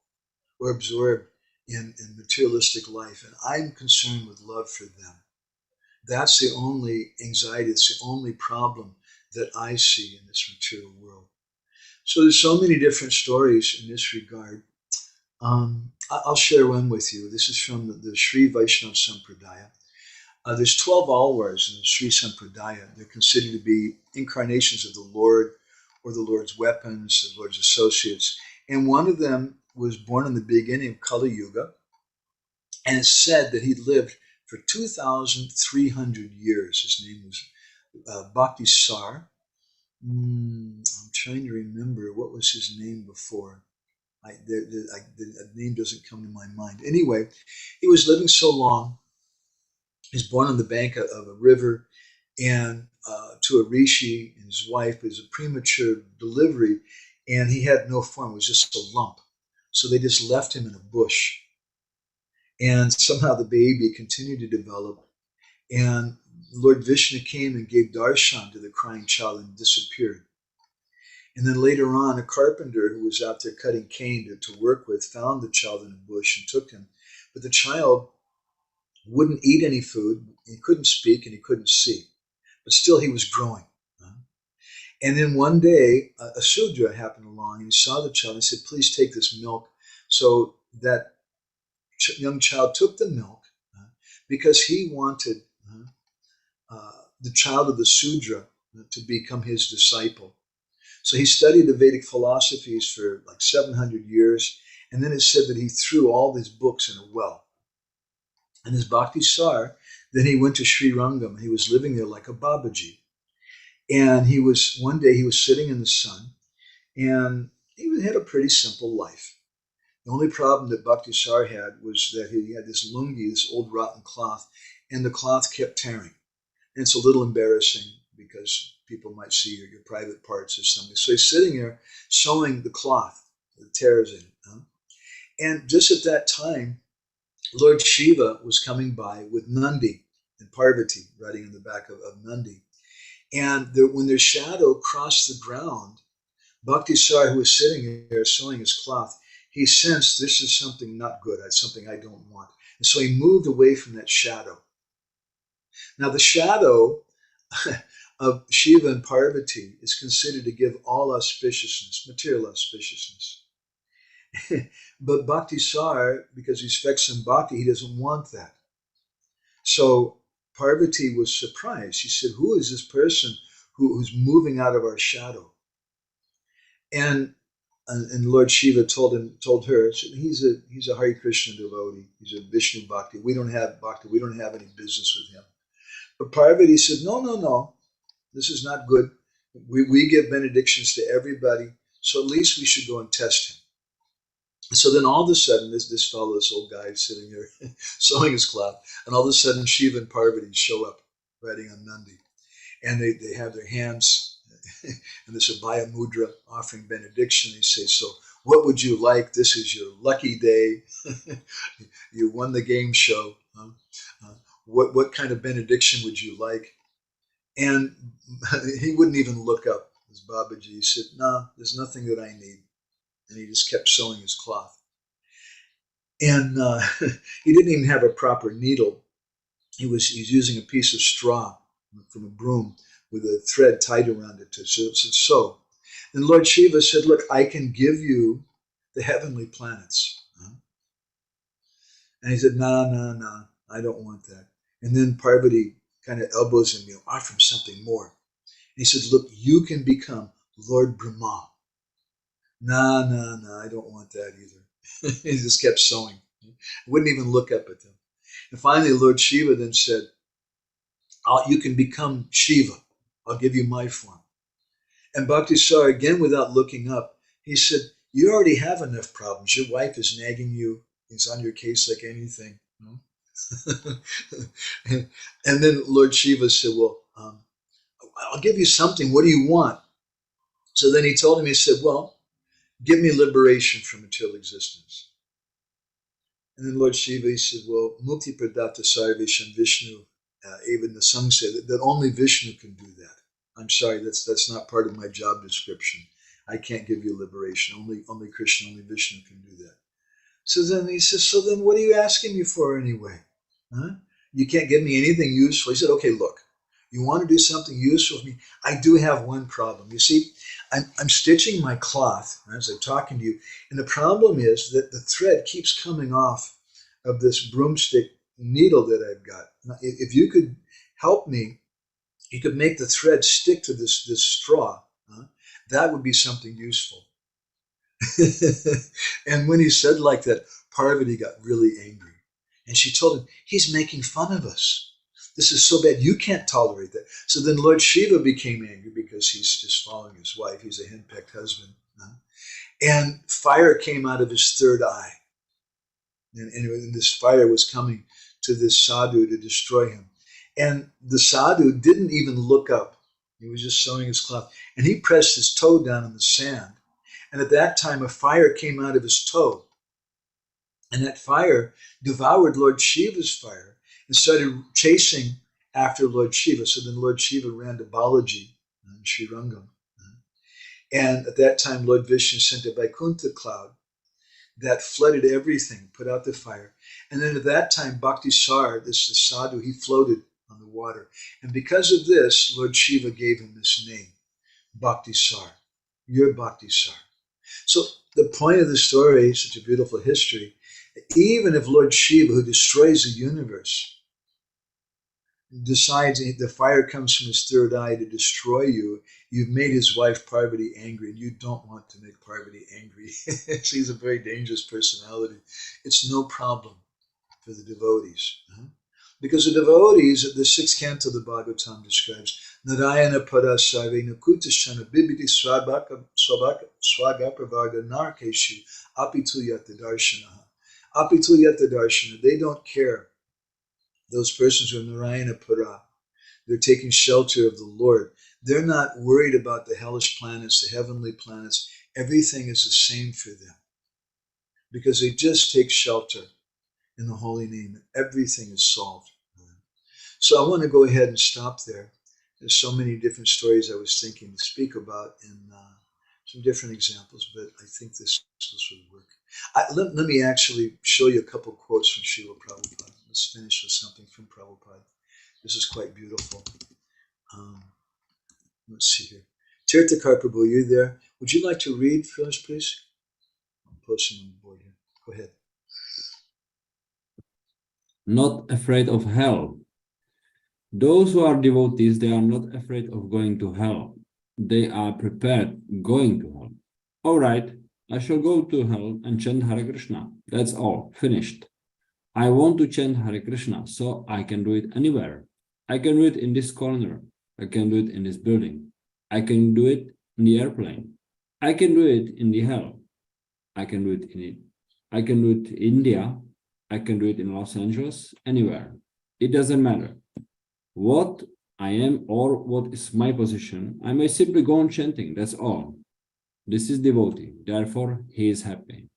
were absorbed in materialistic life. And I'm concerned with love for them. That's the only anxiety, it's the only problem that I see in this material world. So there's so many different stories in this regard. I'll share one with you. This is from the Sri Vaishnava Sampradaya. There's 12 alwars in the Sri Sampradaya. They're considered to be incarnations of the Lord or the Lord's weapons, the Lord's associates. And one of them was born in the beginning of Kali Yuga. And it's said that he lived for 2,300 years. His name was Bhakti Sar. I'm trying to remember what was his name before. The name doesn't come to my mind. Anyway, he was living so long. He was born on the bank of a river, and to a rishi and his wife. It was a premature delivery, and he had no form. It was just a lump. So they just left him in a bush. And somehow the baby continued to develop. And Lord Vishnu came and gave darshan to the crying child and disappeared. And then later on, a carpenter who was out there cutting cane to work with found the child in a bush and took him. But the child wouldn't eat any food. He couldn't speak and he couldn't see. But still he was growing. And then one day, a Sudra happened along and he saw the child and he said, please take this milk. So that young child took the milk because he wanted the child of the Sudra to become his disciple. So he studied the Vedic philosophies for like 700 years. And then it said that he threw all these books in a well. And his Bhakti Sar, then he went to Sri Rangam and he was living there like a Babaji. And one day he was sitting in the sun and he had a pretty simple life. The only problem that Bhakti Sar had was that he had this lungi, this old rotten cloth, and the cloth kept tearing. And it's a little embarrassing because people might see your private parts or something. So he's sitting there sewing the cloth, the tears in it. And just at that time, Lord Shiva was coming by with Nandi and Parvati riding on the back of Nandi. And when their shadow crossed the ground, Bhakti Sar, who was sitting there sewing his cloth, he sensed this is something not good. It's something I don't want. And so he moved away from that shadow. Now, the shadow of Shiva and Parvati is considered to give all auspiciousness, material auspiciousness. But Bhaktisar, because he's Fexam Bhakti, he doesn't want that. So Parvati was surprised. She said, who is this person who's moving out of our shadow? And Lord Shiva told her, he's a Hare Krishna devotee. He's a Vishnu Bhakti. We don't have Bhakti. We don't have any business with him. But Parvati said, no. This is not good. We give benedictions to everybody. So at least we should go and test him. So then all of a sudden, this fellow, this old guy is sitting there sewing his cloth, and all of a sudden Shiva and Parvati show up riding on Nandi. And they have their hands, and there's a Abhaya Mudra offering benediction. They say, so what would you like? This is your lucky day. You won the game show. What kind of benediction would you like? And he wouldn't even look up, as Babaji. He said, no, there's nothing that I need. And he just kept sewing his cloth. And he didn't even have a proper needle. He's using a piece of straw from a broom with a thread tied around it to sew. And Lord Shiva said, look, I can give you the heavenly planets. And he said, no, I don't want that. And then Parvati kind of elbows him, offer him something more. And he said, look, you can become Lord Brahma. No, I don't want that either. He just kept sewing. Wouldn't even look up at them. And finally, Lord Shiva then said, you can become Shiva. I'll give you my form. And Bhaktisar, again, without looking up, he said, you already have enough problems. Your wife is nagging you. He's on your case like anything. And then Lord Shiva said, well, I'll give you something. What do you want? So then he told him, he said, well, give me liberation from material existence. And then Lord Shiva, he said, well, Mukti Pradatta Sarvesham Vishnu, even the song said that only Vishnu can do that. I'm sorry, that's not part of my job description. I can't give you liberation. Only Krishna, only Vishnu can do that. So then he says, so then what are you asking me for anyway? You can't give me anything useful. He said, okay, look, you want to do something useful for me? I do have one problem. You see, I'm stitching my cloth as I'm talking to you, and the problem is that the thread keeps coming off of this broomstick needle that I've got. Now, if you could help me, you could make the thread stick to this straw. That would be something useful. And when he said like that, Parvati got really angry. And she told him, he's making fun of us. This is so bad. You can't tolerate that. So then Lord Shiva became angry because he's just following his wife. He's a henpecked husband. And fire came out of his third eye. And this fire was coming to this sadhu to destroy him. And the sadhu didn't even look up. He was just sewing his cloth. And he pressed his toe down in the sand. And at that time, a fire came out of his toe. And that fire devoured Lord Shiva's fire and started chasing after Lord Shiva. So then Lord Shiva ran to Balaji in Sri Rangam. And at that time, Lord Vishnu sent a Vaikuntha cloud that flooded everything, put out the fire. And then at that time, Bhaktisar, this sadhu, he floated on the water. And because of this, Lord Shiva gave him this name, Bhaktisar. You're Bhaktisar. So the point of the story, such a beautiful history, even if Lord Shiva, who destroys the universe, decides the fire comes from his third eye to destroy you, you've made his wife Parvati angry, and you don't want to make Parvati angry. She's a very dangerous personality. It's no problem for the devotees. Because the devotees, the sixth canto of the Bhagavatam describes, Narayana Pada Sarve Nakutashana Bibiti Swagapa Varga Narkeshu Apituyata Darshana. Apituyata Darshana. They don't care. Those persons who are Narayana Para, they're taking shelter of the Lord. They're not worried about the hellish planets, the heavenly planets. Everything is the same for them. Because they just take shelter in the holy name, and everything is solved. So I want to go ahead and stop there. There's so many different stories I was thinking to speak about in some different examples, but I think this would work. Let me actually show you a couple quotes from Srila Prabhupada. Let's finish with something from Prabhupada. This is quite beautiful. Let's see here. Tirthakar Prabhu, you there? Would you like to read for us, please? I'm posting on the board here. Go ahead. Not afraid of hell. Those who are devotees, they are not afraid of going to hell. They are prepared going to hell. All right, I shall go to hell and chant Hare Krishna. That's all, finished. I want to chant Hare Krishna, so I can do it anywhere. I can do it in this corner. I can do it in this building. I can do it in the airplane. I can do it in the hell. I can do it in it. I can do it in India. I can do it in Los Angeles, anywhere. It doesn't matter what I am or what is my position. I may simply go on chanting, that's all. This is devotee, therefore he is happy.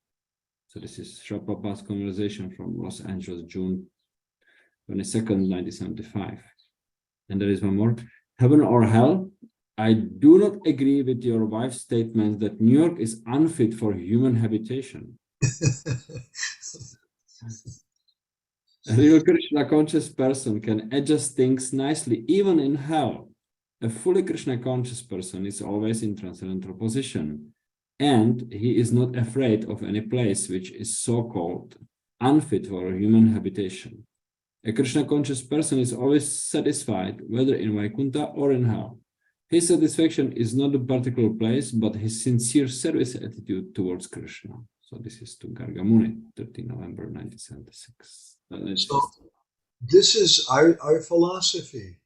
So this is Srila Prabhupada's conversation from Los Angeles, June 22nd, 1975. And there is one more. Heaven or hell? I do not agree with your wife's statement that New York is unfit for human habitation. A real Krishna conscious person can adjust things nicely even in hell. A fully Krishna conscious person is always in transcendental position, and he is not afraid of any place which is so-called unfit for human habitation. A Krishna conscious person is always satisfied whether in Vaikuntha or in hell. His satisfaction is not a particular place, but his sincere service attitude towards Krishna. So this is to Gargamuni, 13 November 1976. So this is our philosophy.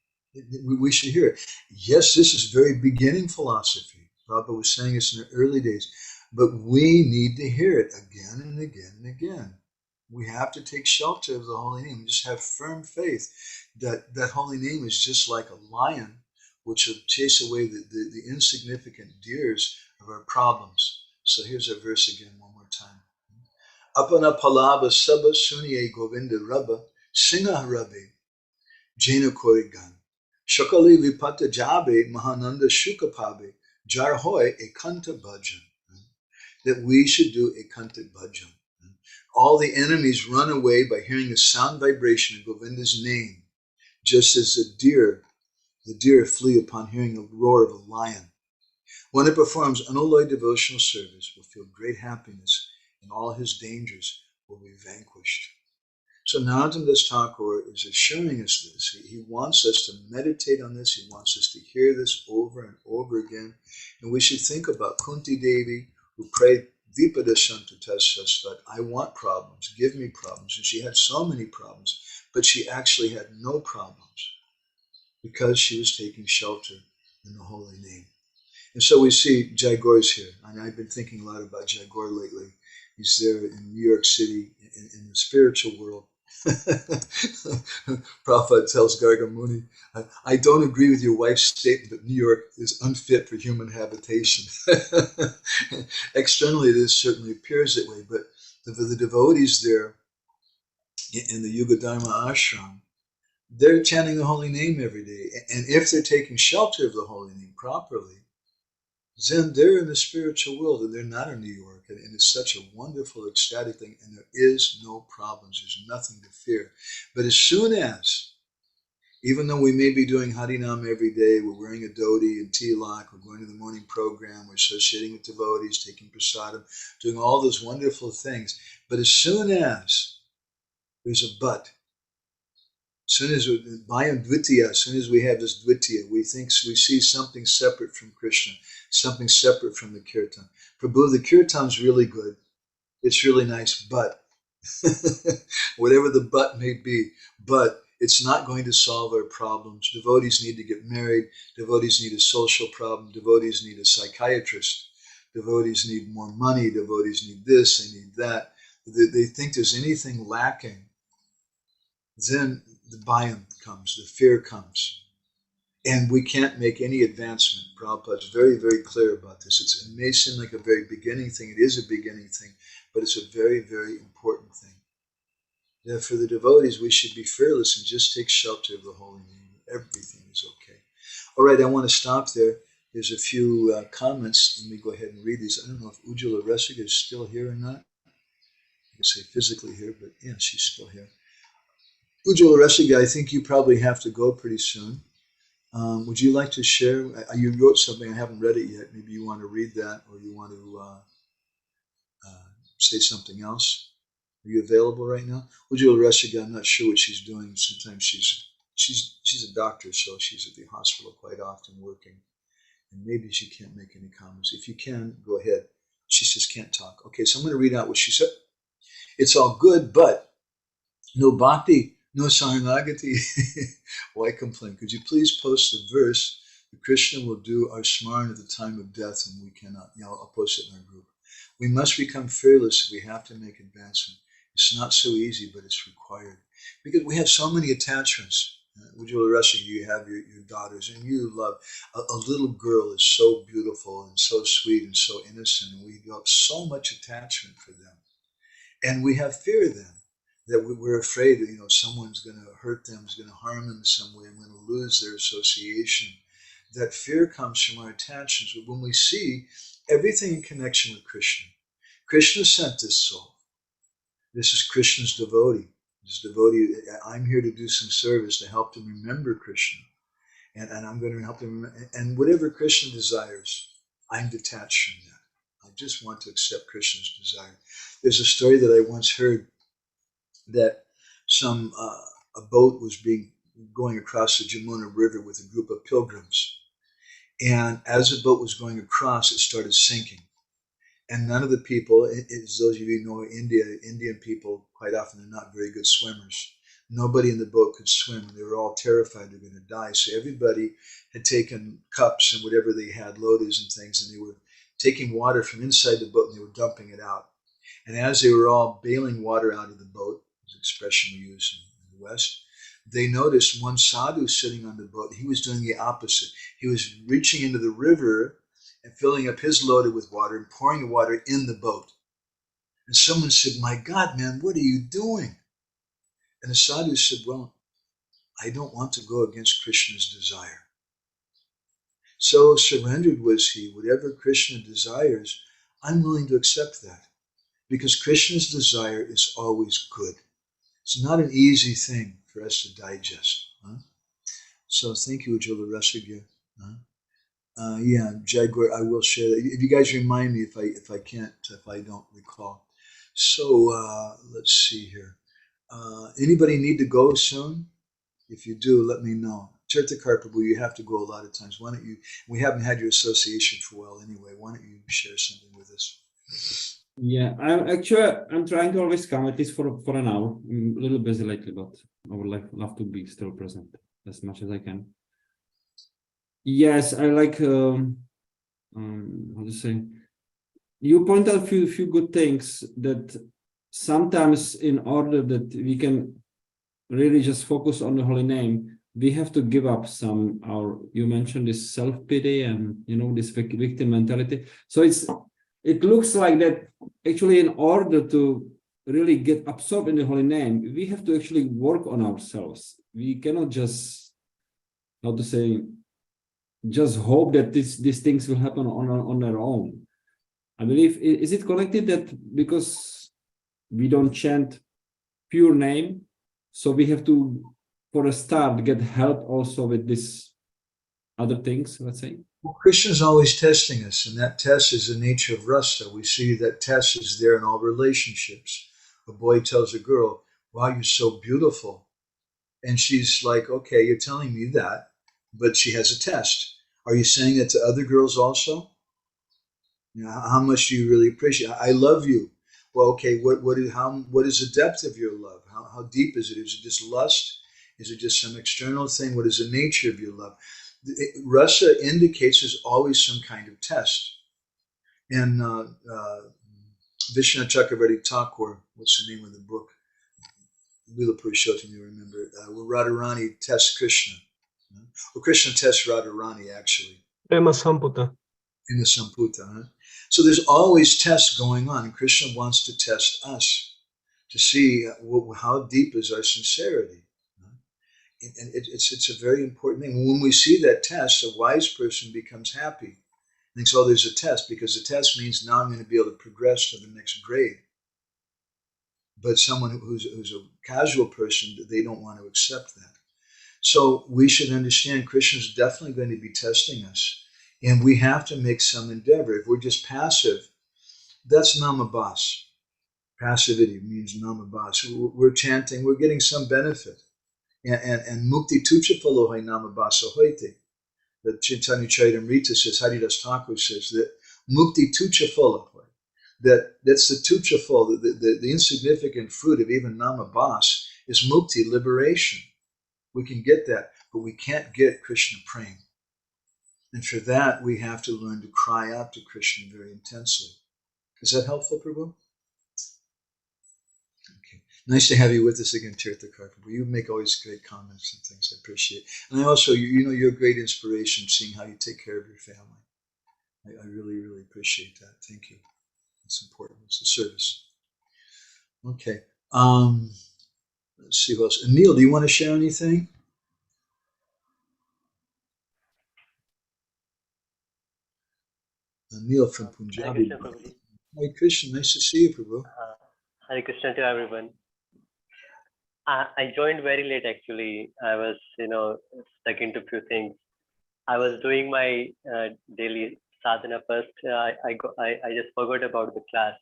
We should hear it. Yes, this is very beginning philosophy. Prabhupada was saying this in the early days, but we need to hear it again and again and again. We have to take shelter of the holy name. Just have firm faith that that holy name is just like a lion, which will chase away the insignificant deers of our problems. So here's our verse again one more time. Apana palaba sabha sunye govinda rabba singha rabbe jena korigan shakali vipata jabe mahananda shukapabe jarhoy ekanta bhajan. That we should do ekanta bhajan. All the enemies run away by hearing the sound vibration of Govinda's name, just as the deer flee upon hearing the roar of a lion. One who performs unalloyed devotional service will feel great happiness, and all his dangers will be vanquished. So Narottam Das Thakur is assuring us this. He wants us to meditate on this. He wants us to hear this over and over again. And we should think about Kunti Devi, who prayed, Vipadashantu Tasasvat, I want problems, give me problems. And she had so many problems, but she actually had no problems because she was taking shelter in the holy name. And so we see Jai Gaur's here. And I've been thinking a lot about Jai Gaur lately. He's there in New York City in the spiritual world. Prabhupada tells Gargamuni, I don't agree with your wife's statement that New York is unfit for human habitation. Externally, this certainly appears that way, but the devotees there in the Yuga Dharma ashram, they're chanting the holy name every day. And if they're taking shelter of the holy name properly, then they're in the spiritual world and they're not in New York. And it's such a wonderful, ecstatic thing. And there is no problems. There's nothing to fear. But as soon as, even though we may be doing Harinam every day, we're wearing a dhoti and tilak, we're going to the morning program, we're associating with devotees, taking prasadam, doing all those wonderful things. But as soon as there's a but, as soon as Bhayam Dvitiya, as soon as we have this Dvitiya, we see something separate from Krishna, something separate from the Kirtan. Prabhu, the Kirtan's really good. It's really nice, but whatever the but may be, but it's not going to solve our problems. Devotees need to get married. Devotees need a social problem. Devotees need a psychiatrist. Devotees need more money. Devotees need this, they need that. They think there's anything lacking. Then the bhayam comes, the fear comes. And we can't make any advancement. Prabhupada's very, very clear about this. It may seem like a very beginning thing. It is a beginning thing, but it's a very, very important thing. That for the devotees, we should be fearless and just take shelter of the holy name. Everything is okay. All right, I want to stop there. There's a few comments. Let me go ahead and read these. I don't know if Ujjwala Rasika is still here or not. I say physically here, but yeah, she's still here. Ujjwala Rasika, I think you probably have to go pretty soon. Would you like to share? You wrote something, I haven't read it yet. Maybe you want to read that, or you want to say something else. Are you available right now? Ujjwala Rasika, I'm not sure what she's doing. Sometimes she's a doctor, so she's at the hospital quite often working. And maybe she can't make any comments. If you can, go ahead. She says can't talk. Okay, so I'm going to read out what she said. It's all good, but no bhakti, no saranagati. Why complain? Could you please post the verse that Krishna will do our smaran at the time of death and we cannot? I'll post it in our group. We must become fearless if we have to make advancement. It's not so easy, but it's required. Because we have so many attachments. Ujjwala Rasika, you have your daughters, and you love. A little girl is so beautiful and so sweet and so innocent, and we develop so much attachment for them. And we have fear then, that we're afraid that, someone's going to hurt them, is going to harm them in some way, and we're going to lose their association. That fear comes from our attachments. But when we see everything in connection with Krishna, Krishna sent this soul. This is Krishna's devotee. This devotee, I'm here to do some service to help them remember Krishna. And I'm going to help them remember. And whatever Krishna desires, I'm detached from that. I just want to accept Krishna's desire. There's a story that I once heard that a boat was going across the Jamuna River with a group of pilgrims. And as the boat was going across, it started sinking. And none of the people, as those of you who know Indian people, quite often they're not very good swimmers. Nobody in the boat could swim. They were all terrified they're going to die. So everybody had taken cups and whatever they had, lotus and things, and they were taking water from inside the boat and they were dumping it out. And as they were all bailing water out of the boat, is an expression we use in the West, they noticed one sadhu sitting on the boat. He was doing the opposite. He was reaching into the river and filling up his load with water and pouring the water in the boat. And someone said, "My God, man, what are you doing?" And the sadhu said, "Well, I don't want to go against Krishna's desire." So surrendered was he. Whatever Krishna desires, I'm willing to accept that. Because Krishna's desire is always good. It's not an easy thing for us to digest. So thank you, Ujjwala Rasika. Yeah, Jaguar, I will share that. If you guys remind me if I don't recall. So let's see here. Anybody need to go soon? If you do, let me know. Tirthakar Prabhu, you have to go a lot of times. Why don't you? We haven't had your association for a while anyway. Why don't you share something with us? Yeah, I'm trying to always come at least for an hour. I'm a little busy lately, but I would love to be still present as much as I can. Yes, I like how to say. You point out a few good things that sometimes in order that we can really just focus on the holy name, we have to give up you mentioned this self-pity and this victim mentality. So it looks like that actually in order to really get absorbed in the holy name, we have to actually work on ourselves. We cannot just, just hope that these things will happen on their own. I believe, is it connected that because we don't chant pure name, so we have to, for a start, get help also with this other things, let's say? Well, Krishna's always testing us, and that test is the nature of rasa. We see that test is there in all relationships. A boy tells a girl, "Wow, you're so beautiful." And she's like, "Okay, you're telling me that," but she has a test. Are you saying that to other girls also? How much do you really appreciate? I love you. Well, okay, what is the depth of your love? How deep is it? Is it just lust? Is it just some external thing? What is the nature of your love? Rasa indicates there's always some kind of test. And Vishnu Chakravarti Thakur, what's the name of the book? Lila Purushottam, you remember, where Radharani tests Krishna. Well, Krishna tests Radharani, actually. Prema-bhakti-candikra. In the Samputa. So there's always tests going on, and Krishna wants to test us to see how deep is our sincerity. and it's a very important thing. When we see that test, a wise person becomes happy. Thinks, oh, there's a test, because the test means now I'm going to be able to progress to the next grade. But someone who's a casual person, they don't want to accept that. So we should understand Krishna is definitely going to be testing us. And we have to make some endeavor. If we're just passive, that's namabhas. Passivity means namabhas. We're chanting, we're getting some benefit. And mukti tucha palohai namabhasa hoite. The Chaitanya Charitamrita says, Haridas Thakur says that mukti tucha palohai. That's the tucha fall, the insignificant fruit of even namabhas is mukti, liberation. We can get that, but we can't get Krishna praying. And for that, we have to learn to cry out to Krishna very intensely. Is that helpful, Prabhu? Okay. Nice to have you with us again, Tirthakar Prabhu. You make always great comments and things. I appreciate it. And I also, you're a great inspiration seeing how you take care of your family. I really, really appreciate that. Thank you. It's important. It's a service. Okay. Let's see who else. Neil, do you want to share anything? Neil from Punjabi. Hare Krishna, nice to see you, Prabhu. Hare Krishna to everyone. I joined very late actually. I was, stuck into a few things. I was doing my daily sadhana first. I just forgot about the class.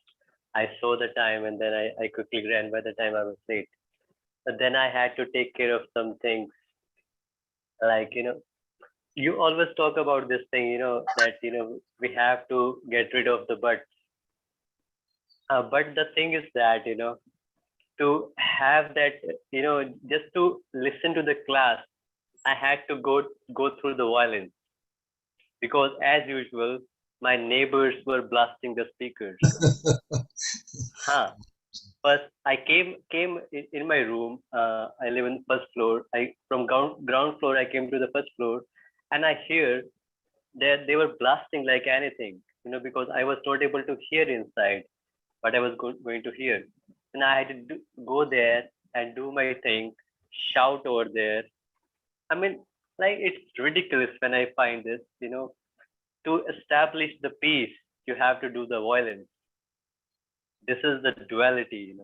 I saw the time and then I quickly ran by the time I was late. But then I had to take care of some things. Like, you always talk about this thing, that, we have to get rid of the buts. But the thing is that, to have that, just to listen to the class, I had to go through the violence. Because as usual, my neighbors were blasting the speakers. First, I came in my room. I live in the first floor. From ground floor, I came to the first floor, and I hear that they were blasting like anything, because I was not able to hear inside, but I was going to hear. And I had to go there and do my thing, shout over there. I mean, like, it's ridiculous when I find this, to establish the peace, you have to do the violence. This is the duality,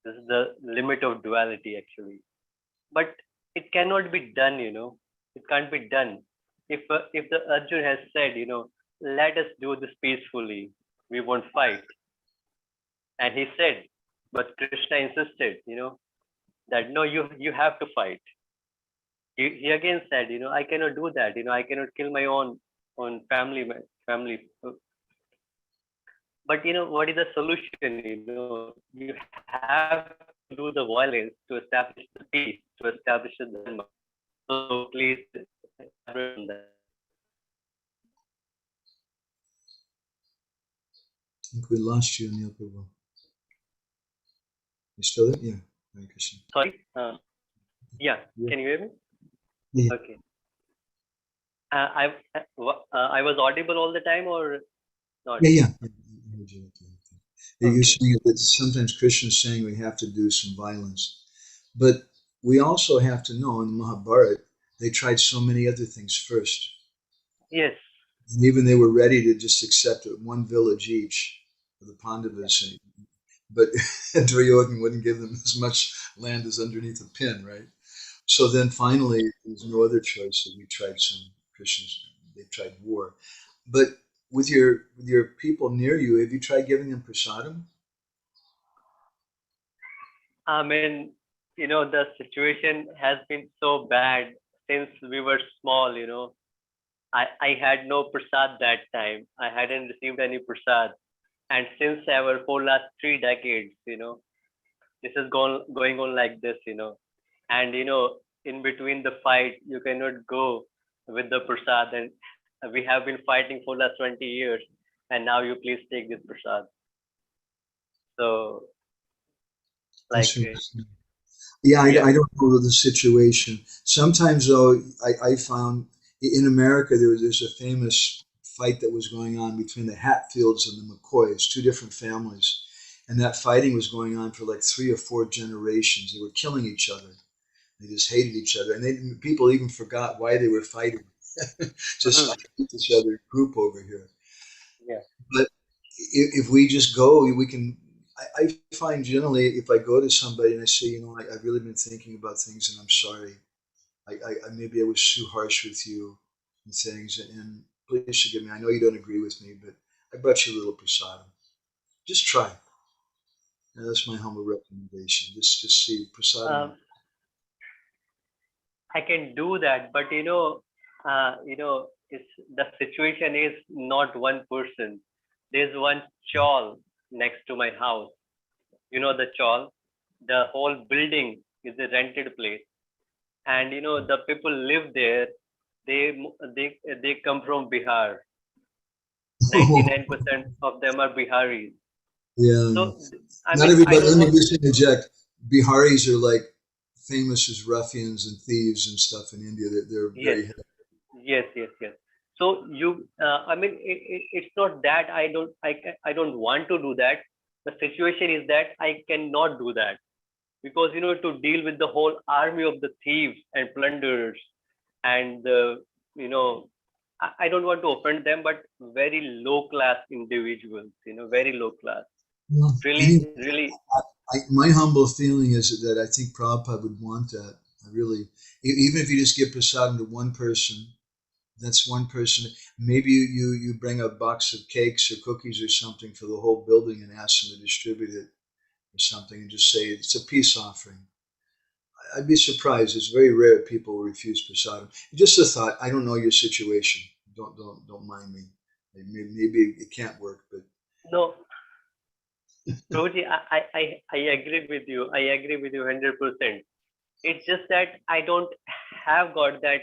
This is the limit of duality, actually. But it cannot be done, It can't be done. If the Arjun has said, let us do this peacefully, we won't fight. And he said, but Krishna insisted, that no, you have to fight. He again said, I cannot do that, I cannot kill my own family. But what is the solution? You have to do the violence to establish the peace, to establish the dharma. So please elaborate on that. I think we lost you, Neil Prabhu. You still there? Yeah. Hare Krishna. Sorry. Yeah. Can you hear me? Yeah. Okay. I was audible all the time or not? Yeah. You're saying that sometimes Krishna is saying we have to do some violence. But we also have to know in the Mahabharata, they tried so many other things first. Yes. And even they were ready to just accept one village each for the Pandavas. But Duryodhana wouldn't give them as much land as underneath a pin, right? So then finally, there's no other choice. So we tried some Christians, they tried war. But with your people near you, have you tried giving them prasadam? I mean, the situation has been so bad since we were small, I had no prasad that time. I hadn't received any prasad. And since for last 3 decades, this is going on like this, and, in between the fight, you cannot go with the prasad. And we have been fighting for last 20 years. And now you please take this prasad. So, like... Yeah, I don't know the situation. Sometimes, though, I found in America there's a famous fight that was going on between the Hatfields and the McCoys, 2 different families. And that fighting was going on for like 3 or 4 generations. They were killing each other. They just hated each other, and people even forgot why they were fighting. Just hate each other group over here. Yeah. But if we just go, we can. I find generally if I go to somebody and I say, I've really been thinking about things and I'm sorry. I maybe I was too harsh with you and things, and please forgive me. I know you don't agree with me, but I brought you a little prasadam. Just try. And that's my humble recommendation. Just see prasadam. I can do that, but it's the situation is not one person. There's one chawl next to my house. The chawl, the whole building is a rented place, and the people live there. They come from Bihar. 99% of them are Biharis. Yeah. So I Not mean, I everybody. don't Let me want. just interject. Biharis are like famous as ruffians and thieves and stuff in India. They're Yes, very. yes. So I mean, it's not that I don't want to do that. The situation is that I cannot do that because to deal with the whole army of the thieves and plunderers and I don't want to offend them, but very low class individuals, very low class. Well, Really. my humble feeling is that I think Prabhupada would want that. I really, even if you just give prasadam to one person, that's one person. Maybe you bring a box of cakes or cookies or something for the whole building and ask them to distribute it or something, and just say it's a peace offering. I'd be surprised. It's very rare people refuse prasadam. Just a thought. I don't know your situation. Don't mind me. Maybe it can't work, but No, Prabhuji, I agree with you. I agree with you 100%. It's just that I don't have got that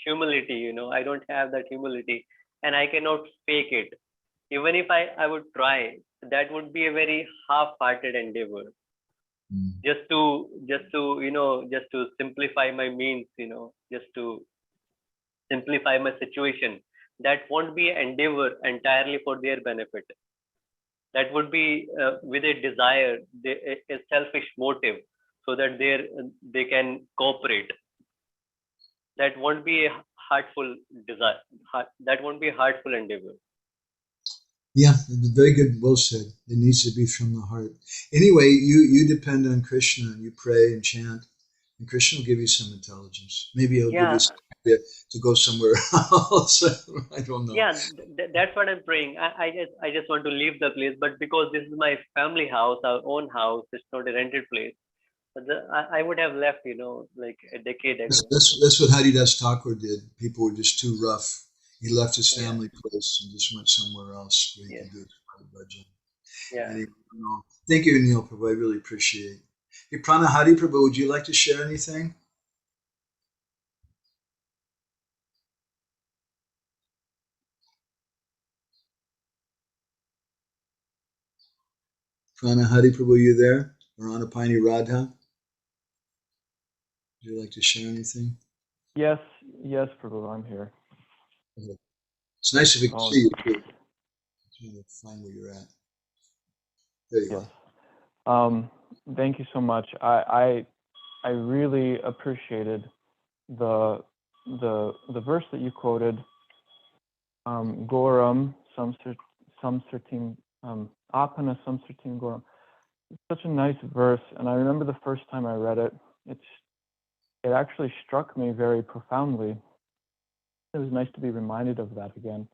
humility. I don't have that humility, and I cannot fake it. Even if I would try, that would be a very half-hearted endeavor. Just to simplify my means. Just to simplify my situation. That won't be an endeavor entirely for their benefit. That would be with a desire, a selfish motive, so that they can cooperate. That won't be a heartful desire. That won't be a heartful endeavor. yeah, very good. Well said. It needs to be from the heart. Anyway, you depend on Krishna and you pray and chant, and Krishna will give you some intelligence. Maybe he'll give you Yeah, some idea to go somewhere else. I don't know. yeah. That's what I'm praying. I just want to leave the place, but because this is my family house, our own house, it's not a rented place. But I would have left, like a decade ago. That's what Haridas Thakur did. People were just too rough. He left his Yeah, family place and just went somewhere else where he yes, could do his bhajan. yeah. Anyway, no. Thank you, Neil Prabhu. I really appreciate it. Hey, Pranahari Prabhu, would you like to share anything? Pranahari Prabhu, you there? Or Anapani Radha? Would you like to share anything? Yes, Prabhu, I'm here. Okay. It's nice if we can see you too. I'm trying to find where you're at. There you Yes. Thank you so much. I really appreciated the verse that you quoted. Goram samsritim apana samsritim goram. It's such a nice verse, and I remember the first time I read it. It actually struck me very profoundly. It was nice to be reminded of that again,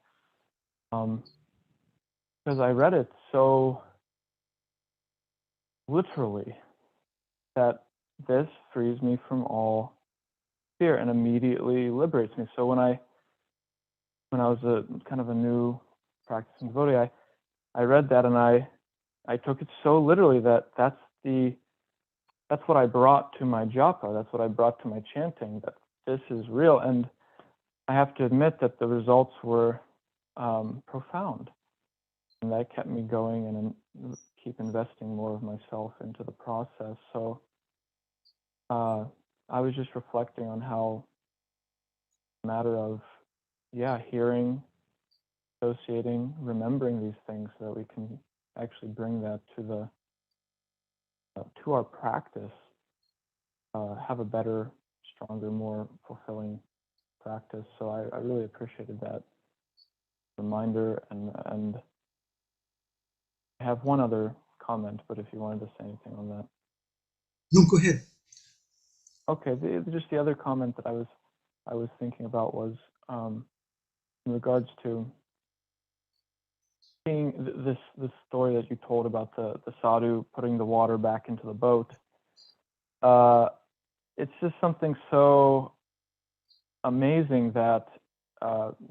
because I read it so literally that this frees me from all fear and immediately liberates me. So when I was a kind of a new practicing devotee, I read that and I took it so literally that that's what I brought to my japa. That's what I brought to my chanting. That this is real, and I have to admit that the results were profound, and that kept me going and keep investing more of myself into the process. So I was just reflecting on how a matter of hearing, associating, remembering these things, so that we can actually bring that to our practice. have a better, stronger, more fulfilling practice. So I really appreciated that reminder, and I have one other comment, but if you wanted to say anything on that. No, go ahead. Okay, just the other comment that I was thinking about was in regards to seeing this story that you told about the sadhu putting the water back into the boat. It's just something so amazing that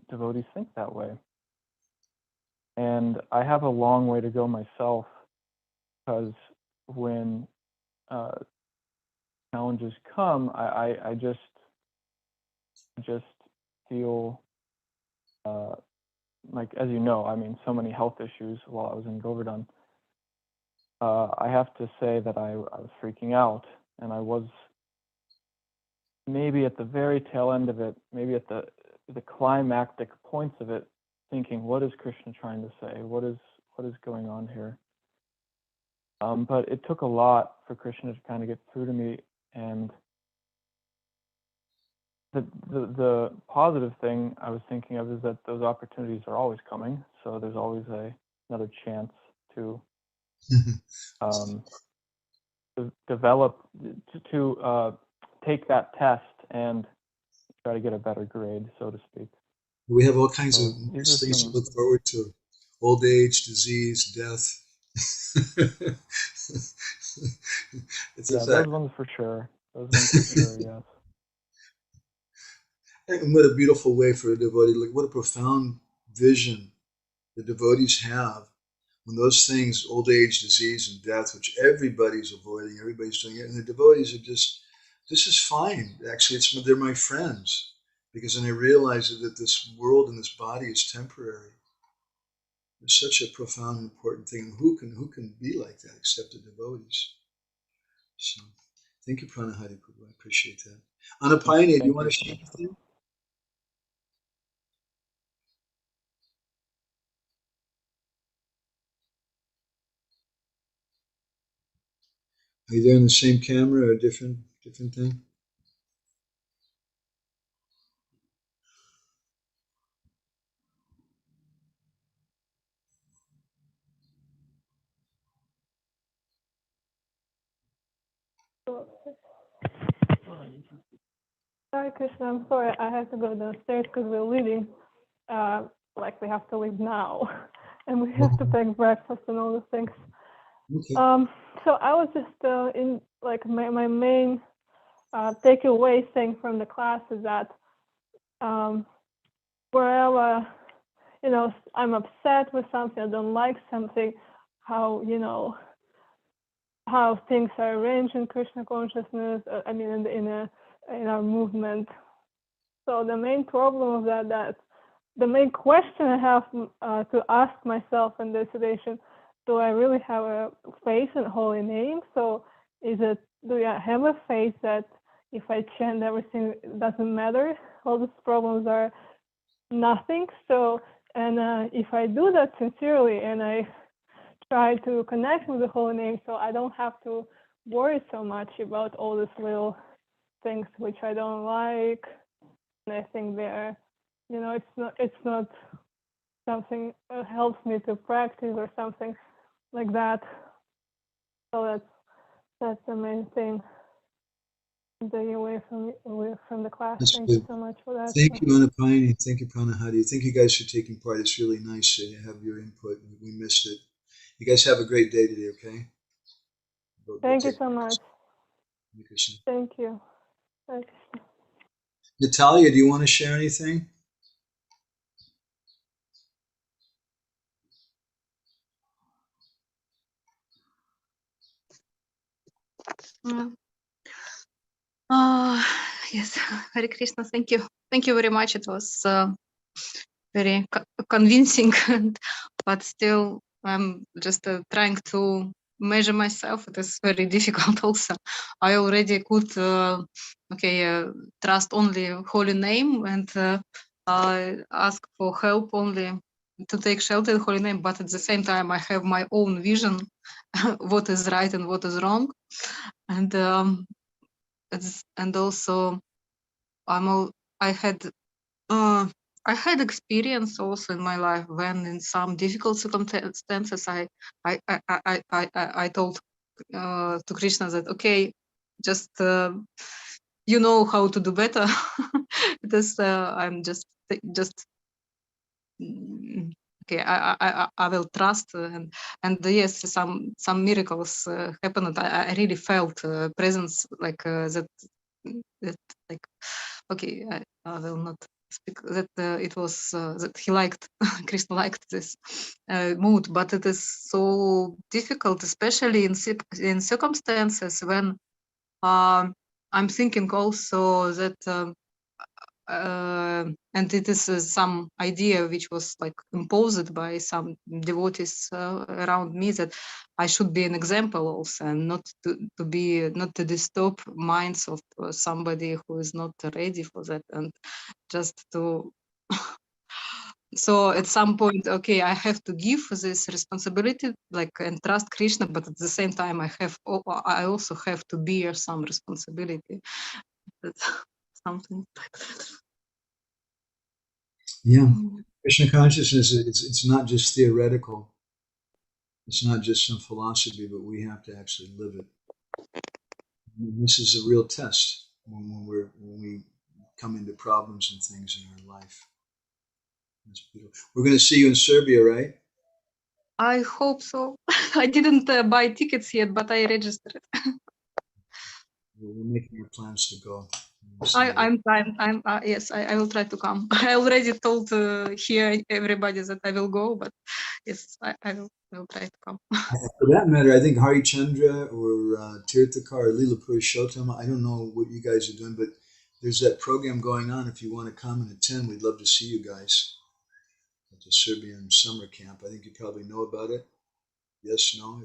devotees think that way. And I have a long way to go myself, because when challenges come, I just feel like, as you know, I mean, so many health issues while I was in Govardhan. I have to say that I was freaking out, and I was maybe at the very tail end of it, maybe at the climactic points of it, thinking, what is Krishna trying to say? What is going on here? But it took a lot for Krishna to kind of get through to me, and the positive thing I was thinking of is that those opportunities are always coming. So there's always another chance to develop, to take that test and try to get a better grade, so to speak. We have all kinds of these things are to look forward to: old age, disease, death. It's a fact. Those ones for sure. Yes. And what a beautiful way for a devotee, like what a profound vision the devotees have when those things, old age, disease, and death, which everybody's avoiding, everybody's doing it, and the devotees are just, this is fine. Actually, they're my friends, because then I realize that this world and this body is temporary. It's such a profound, important thing. And who can be like that except the devotees? So, thank you, Pranahari Prabhu. I appreciate that. Anapayani, do you want to share anything? Are you there on the same camera or a different thing? Sorry, Krishna, I'm sorry. I have to go downstairs because we're leaving. Like we have to leave now, and we have to pack breakfast and all those things. Okay. So I was just in like my main takeaway thing from the class is that wherever I'm upset with something, I don't like something, how things are arranged in Krishna consciousness. I mean, in our movement. So the main problem of that the main question I have to ask myself in this situation: do I really have a faith in holy name? So do I have a faith that if I chant everything, it doesn't matter? All these problems are nothing. So, and if I do that sincerely and I try to connect with the holy name, so I don't have to worry so much about all these little things which I don't like, and I think they're, it's not something that helps me to practice or something like that. So that's the main thing. Taking away from the class. That's Thank good. you so much for that. Thank you, Anapayani. Thank you, Pranahari. Thank you guys for taking part. It's really nice to have your input. We missed it. You guys have a great day today, okay? Thank you so much. Thank you. Natalia, do you want to share anything? Yes, Hare Krishna, thank you. Thank you very much. It was very convincing, but still I'm just trying to measure myself. It is very difficult also. I already could, trust only holy name and ask for help only to take shelter in holy name, but at the same time I have my own vision what is right and what is wrong. And and also I had experience also in my life when in some difficult circumstances I told to Krishna that okay, just you know how to do better. Because I'm just okay. I will trust and yes, some miracles happened. I really felt presence like that like okay. I will not speak that it was that he liked Krishna liked this mood, but it is so difficult, especially in circumstances when I'm thinking also that and it is some idea which was like imposed by some devotees around me that I should be an example also, and not to disturb minds of somebody who is not ready for that, and just to so at some point, okay, I have to give this responsibility, like, and trust Krishna, but at the same time, I also have to bear some responsibility. That's something like that. Yeah. Krishna consciousness, it's not just theoretical. It's not just some philosophy, but we have to actually live it. This is a real test when we come into problems and things in our life. That's beautiful. We're going to see you in Serbia, right? I hope so. I didn't buy tickets yet, but I registered. We're making our plans to go. I'm yes, I will try to come. I already told here everybody that I will go, but yes, I will try to come. For that matter, I think Hari Chandra or Tirthakar or Lila Purushottam, I don't know what you guys are doing, but there's that program going on. If you want to come and attend, we'd love to see you guys at the Serbian summer camp. I think you probably know about it. Yes, no?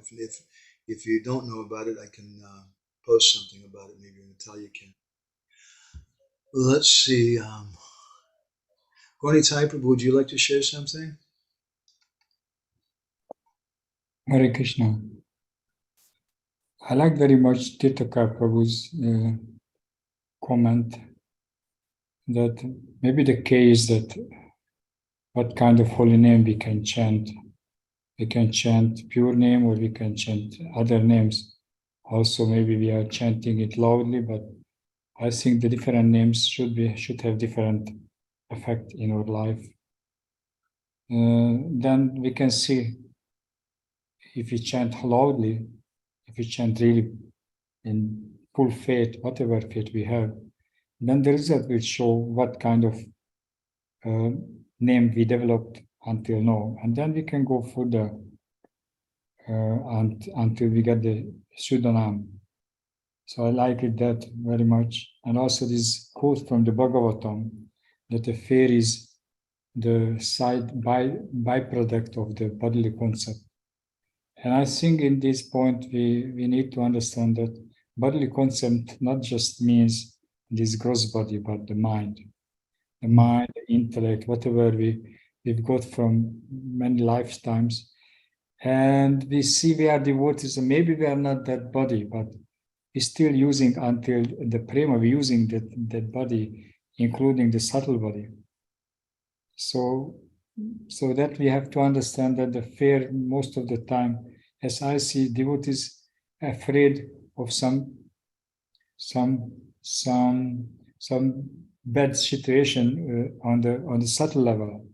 If you don't know about it, I can post something about it. Maybe Natalia can. Let's see. Gorni Thai Prabhu, would you like to share something? Hare Krishna. I like very much Tirthakar Prabhu's comment that maybe the case that what kind of holy name we can chant. We can chant pure name or we can chant other names. Also, maybe we are chanting it loudly, but I think the different names should have different effect in our life. Then we can see if we chant loudly, if we chant really in full faith, whatever faith we have, then the result will show what kind of name we developed until now. And then we can go further until we get the Shuddhanam. So I like it that very much. And also this quote from the Bhagavatam, that the fear is the side byproduct of the bodily concept. And I think in this point, we need to understand that bodily concept not just means this gross body, but the mind, the intellect, whatever we've got from many lifetimes. And we see we are devotees, and maybe we are not that body, but we're still using until the prema, we're using that body, including the subtle body. So that we have to understand that the fear most of the time, as I see devotees afraid of some bad situation on the subtle level,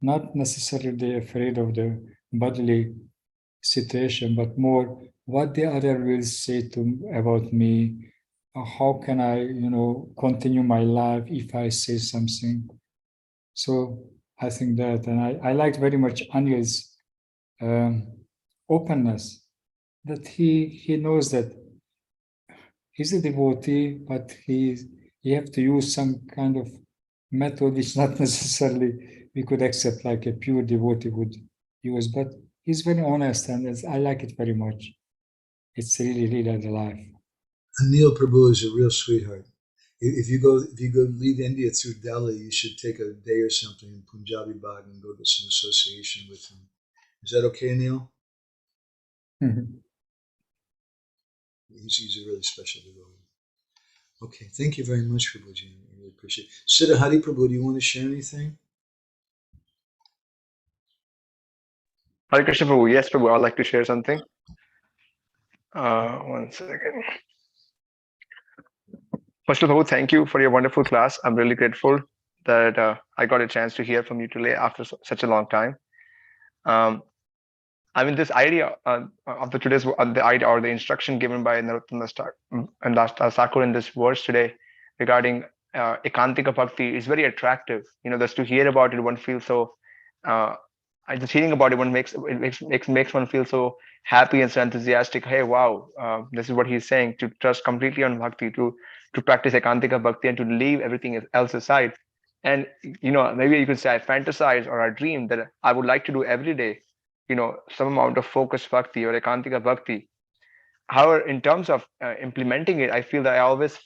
not necessarily they're afraid of the bodily situation, but more what the other will say about me. How can I, continue my life if I say something? So I think that, and I liked very much Anil's openness, that he knows that he's a devotee, but he have to use some kind of method which not necessarily we could accept like a pure devotee would use, but he's very honest, and I like it very much. It's really, really the life. Anil Prabhu is a real sweetheart. If you go leave India through Delhi, you should take a day or something in Punjabi Bagh and go get some association with him. Is that okay, Anil? Mm-hmm. He's a really special devotee. Okay, thank you very much, Prabhuji. I really appreciate it. Siddha Hari Prabhu, do you want to share anything? Hare Krishna Prabhu. Yes, Prabhu, I'd like to share something. One second. First of all, Prabhu, thank you for your wonderful class. I'm really grateful that I got a chance to hear from you today after such a long time. I mean, this idea of the today's the idea or the instruction given by Narottama Thakur in this verse today regarding ekantika bhakti is very attractive. You know, just to hear about it, one feels so. Just hearing about it, one makes one feel so happy and so enthusiastic. Hey, wow, this is what he's saying: to trust completely on bhakti, to practice ekantika bhakti, and to leave everything else aside. And you know, maybe you could say I fantasize or I dream that I would like to do every day, you know, some amount of focused bhakti or ekantika bhakti. However, in terms of implementing it, I feel that I always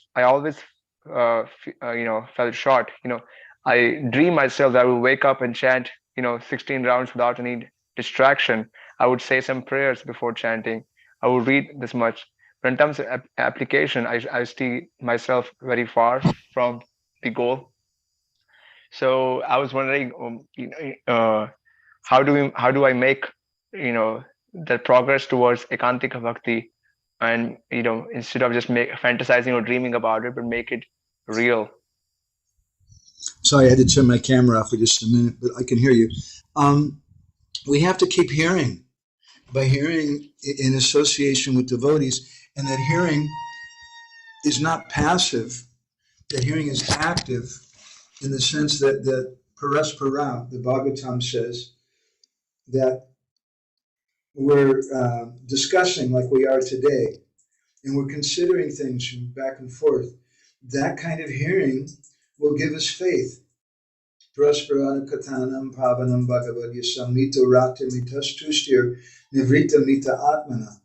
you know, fell short. You know, I dream myself that I will wake up and chant, you know, 16 rounds without any distraction. I would say some prayers before chanting. I would read this much. But in terms of application, I see myself very far from the goal. So I was wondering, you know, how do I make, you know, that progress towards ekantika bhakti, and you know, instead of just fantasizing or dreaming about it, but make it real. Sorry, I had to turn my camera off for just a minute, but I can hear you. We have to keep hearing. By hearing in association with devotees, and that hearing is not passive, that hearing is active in the sense that Paraspara, the Bhagavatam says, that we're discussing like we are today, and we're considering things from back and forth. That kind of hearing will give us faith. Prasparana katanam pavanam bhagavad yasamito rata mitastustir nivrita mita atmana.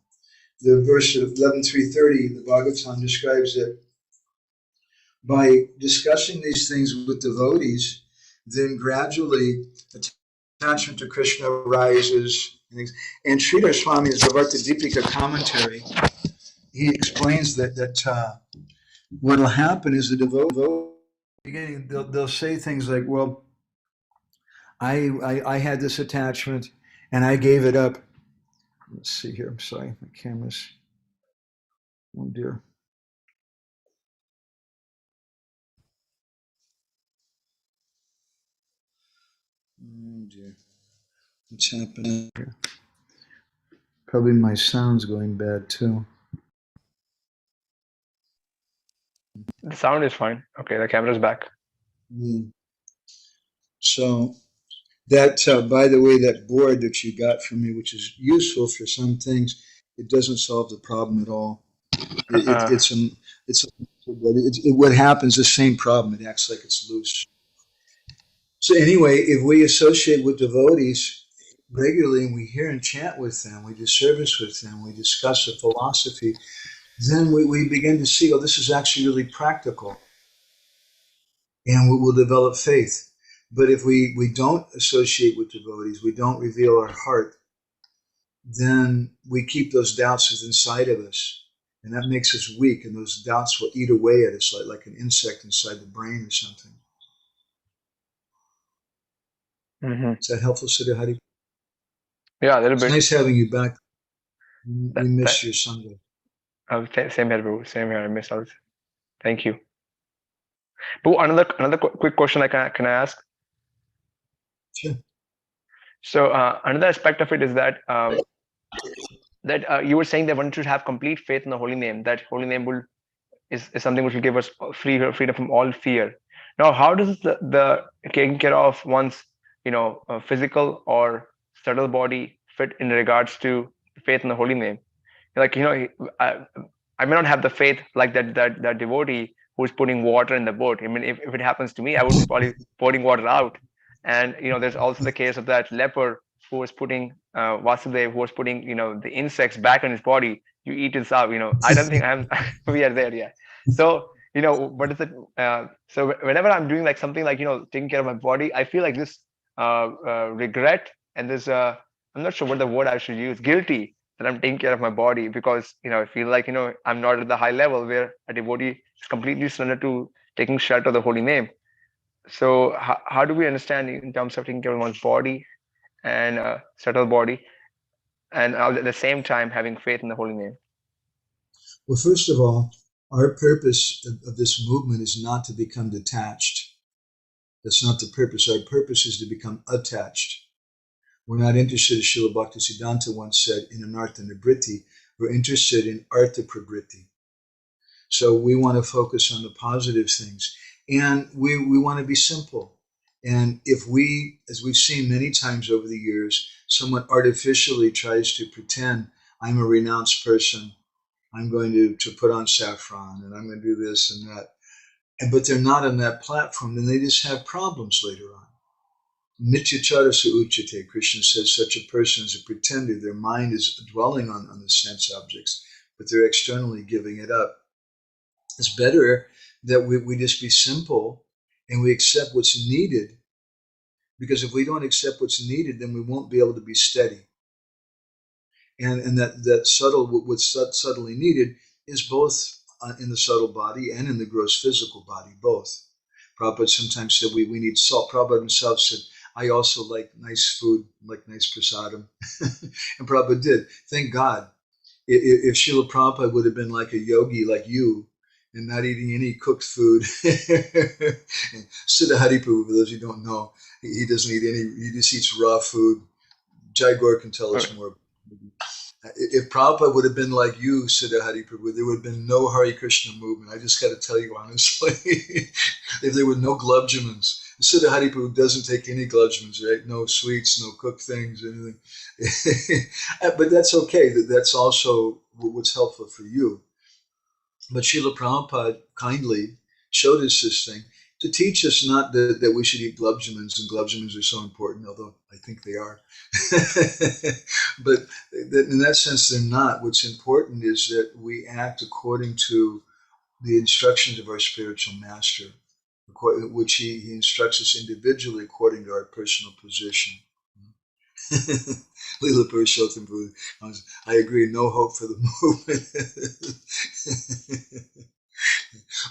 The verse of 11.330, the Bhagavatam describes that by discussing these things with devotees, then gradually attachment to Krishna arises. And Sridhar Swami's Bhagavad-Deepika commentary, he explains that what will happen is the devotee, beginning, they'll say things like, well, I had this attachment and I gave it up. Let's see here. I'm sorry, my camera's, oh dear. Oh dear. What's happening here? Probably my sound's going bad too. The sound is fine. Okay, the camera's back. So that, by the way, that board that you got from me, which is useful for some things, it doesn't solve the problem at all. What happens, the same problem. It acts like it's loose. So anyway, if we associate with devotees regularly and we hear and chant with them, we do service with them, we discuss a philosophy, then we begin to see, oh, this is actually really practical. And we will develop faith. But if we don't associate with devotees, we don't reveal our heart, then we keep those doubts inside of us. And that makes us weak, and those doubts will eat away at us like an insect inside the brain or something. Mm-hmm. Is that helpful, Siddha Hari? Yeah, a little bit. It's nice having you back. We missed your Sunday. Same here, bro. Same here. I missed out. Thank you. But another quick question can I ask? Sure. So another aspect of it is that you were saying that one should have complete faith in the holy name. That holy name is something which will give us freedom from all fear. Now, how does the taking care of one's, you know, physical or subtle body fit in regards to faith in the holy name? Like, you know, I may not have the faith like that devotee who's putting water in the boat. I mean, if it happens to me, I would be probably pouring water out. And you know, there's also the case of that leper who was putting Vasudev, who was putting, you know, the insects back on his body. You eat it out. You know, I don't think we are there yet. So you know, what is it? So whenever I'm doing like something like, you know, taking care of my body, I feel like this regret and this I'm not sure what the word I should use, guilty, that I'm taking care of my body, because I feel like I'm not at the high level where a devotee is completely surrendered to taking shelter of the holy name. So how do we understand in terms of taking care of one's body and subtle body, and at the same time having faith in the holy name? Well, first of all, our purpose of this movement is not to become detached. That's not the purpose. Our purpose is to become attached. We're not interested, as Srila Bhaktisiddhanta once said, in anartha nibritti. We're interested in artha prabritti. So we want to focus on the positive things. And we want to be simple. And if we, as we've seen many times over the years, someone artificially tries to pretend, I'm a renounced person, I'm going to put on saffron, and I'm going to do this and that, but they're not on that platform, then they just have problems later on. Nityachara sa uchate, Krishna says, such a person is a pretender. Their mind is dwelling on the sense objects, but they're externally giving it up. It's better that we just be simple and we accept what's needed, because if we don't accept what's needed, then we won't be able to be steady. And that subtle, what's subtly needed is both in the subtle body and in the gross physical body, both. Prabhupada sometimes said we need salt. Prabhupada himself said, I also like nice food, like nice prasadam. And Prabhupada did. Thank God. If Srila Prabhupada would have been like a yogi like you, and not eating any cooked food, Siddha Hariprabhu, for those who don't know, he doesn't eat any, he just eats raw food. Jai Gaur can tell us more. If Prabhupada would have been like you, Siddha Hariprabhu, there would have been no Hare Krishna movement. I just got to tell you honestly, if there were no glubjamans. Siddha Hariprabhu doesn't take any glubjamans, right? No sweets, no cooked things, anything. But that's okay. That's also what's helpful for you. But Srila Prabhupada kindly showed us this thing to teach us not that we should eat glubjamans, and glubjamans are so important, although I think they are. But in that sense, they're not. What's important is that we act according to the instructions of our spiritual master, which he instructs us individually according to our personal position. Lila Purushottam, I agree, no hope for the movement.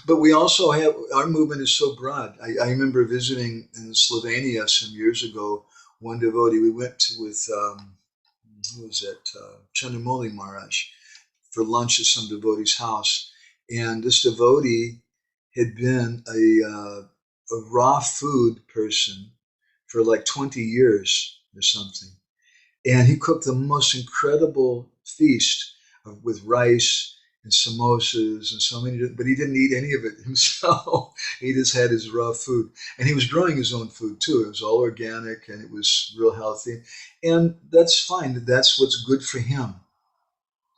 But we also have, our movement is so broad. I remember visiting in Slovenia some years ago, one devotee, we went with, who was that, Chandramoli Maharaj, for lunch at some devotee's house. And this devotee had been a raw food person for like 20 years or something. And he cooked the most incredible feast with rice and samosas and so many, but he didn't eat any of it himself. He just had his raw food. And he was growing his own food too. It was all organic and it was real healthy. And that's fine. That's what's good for him.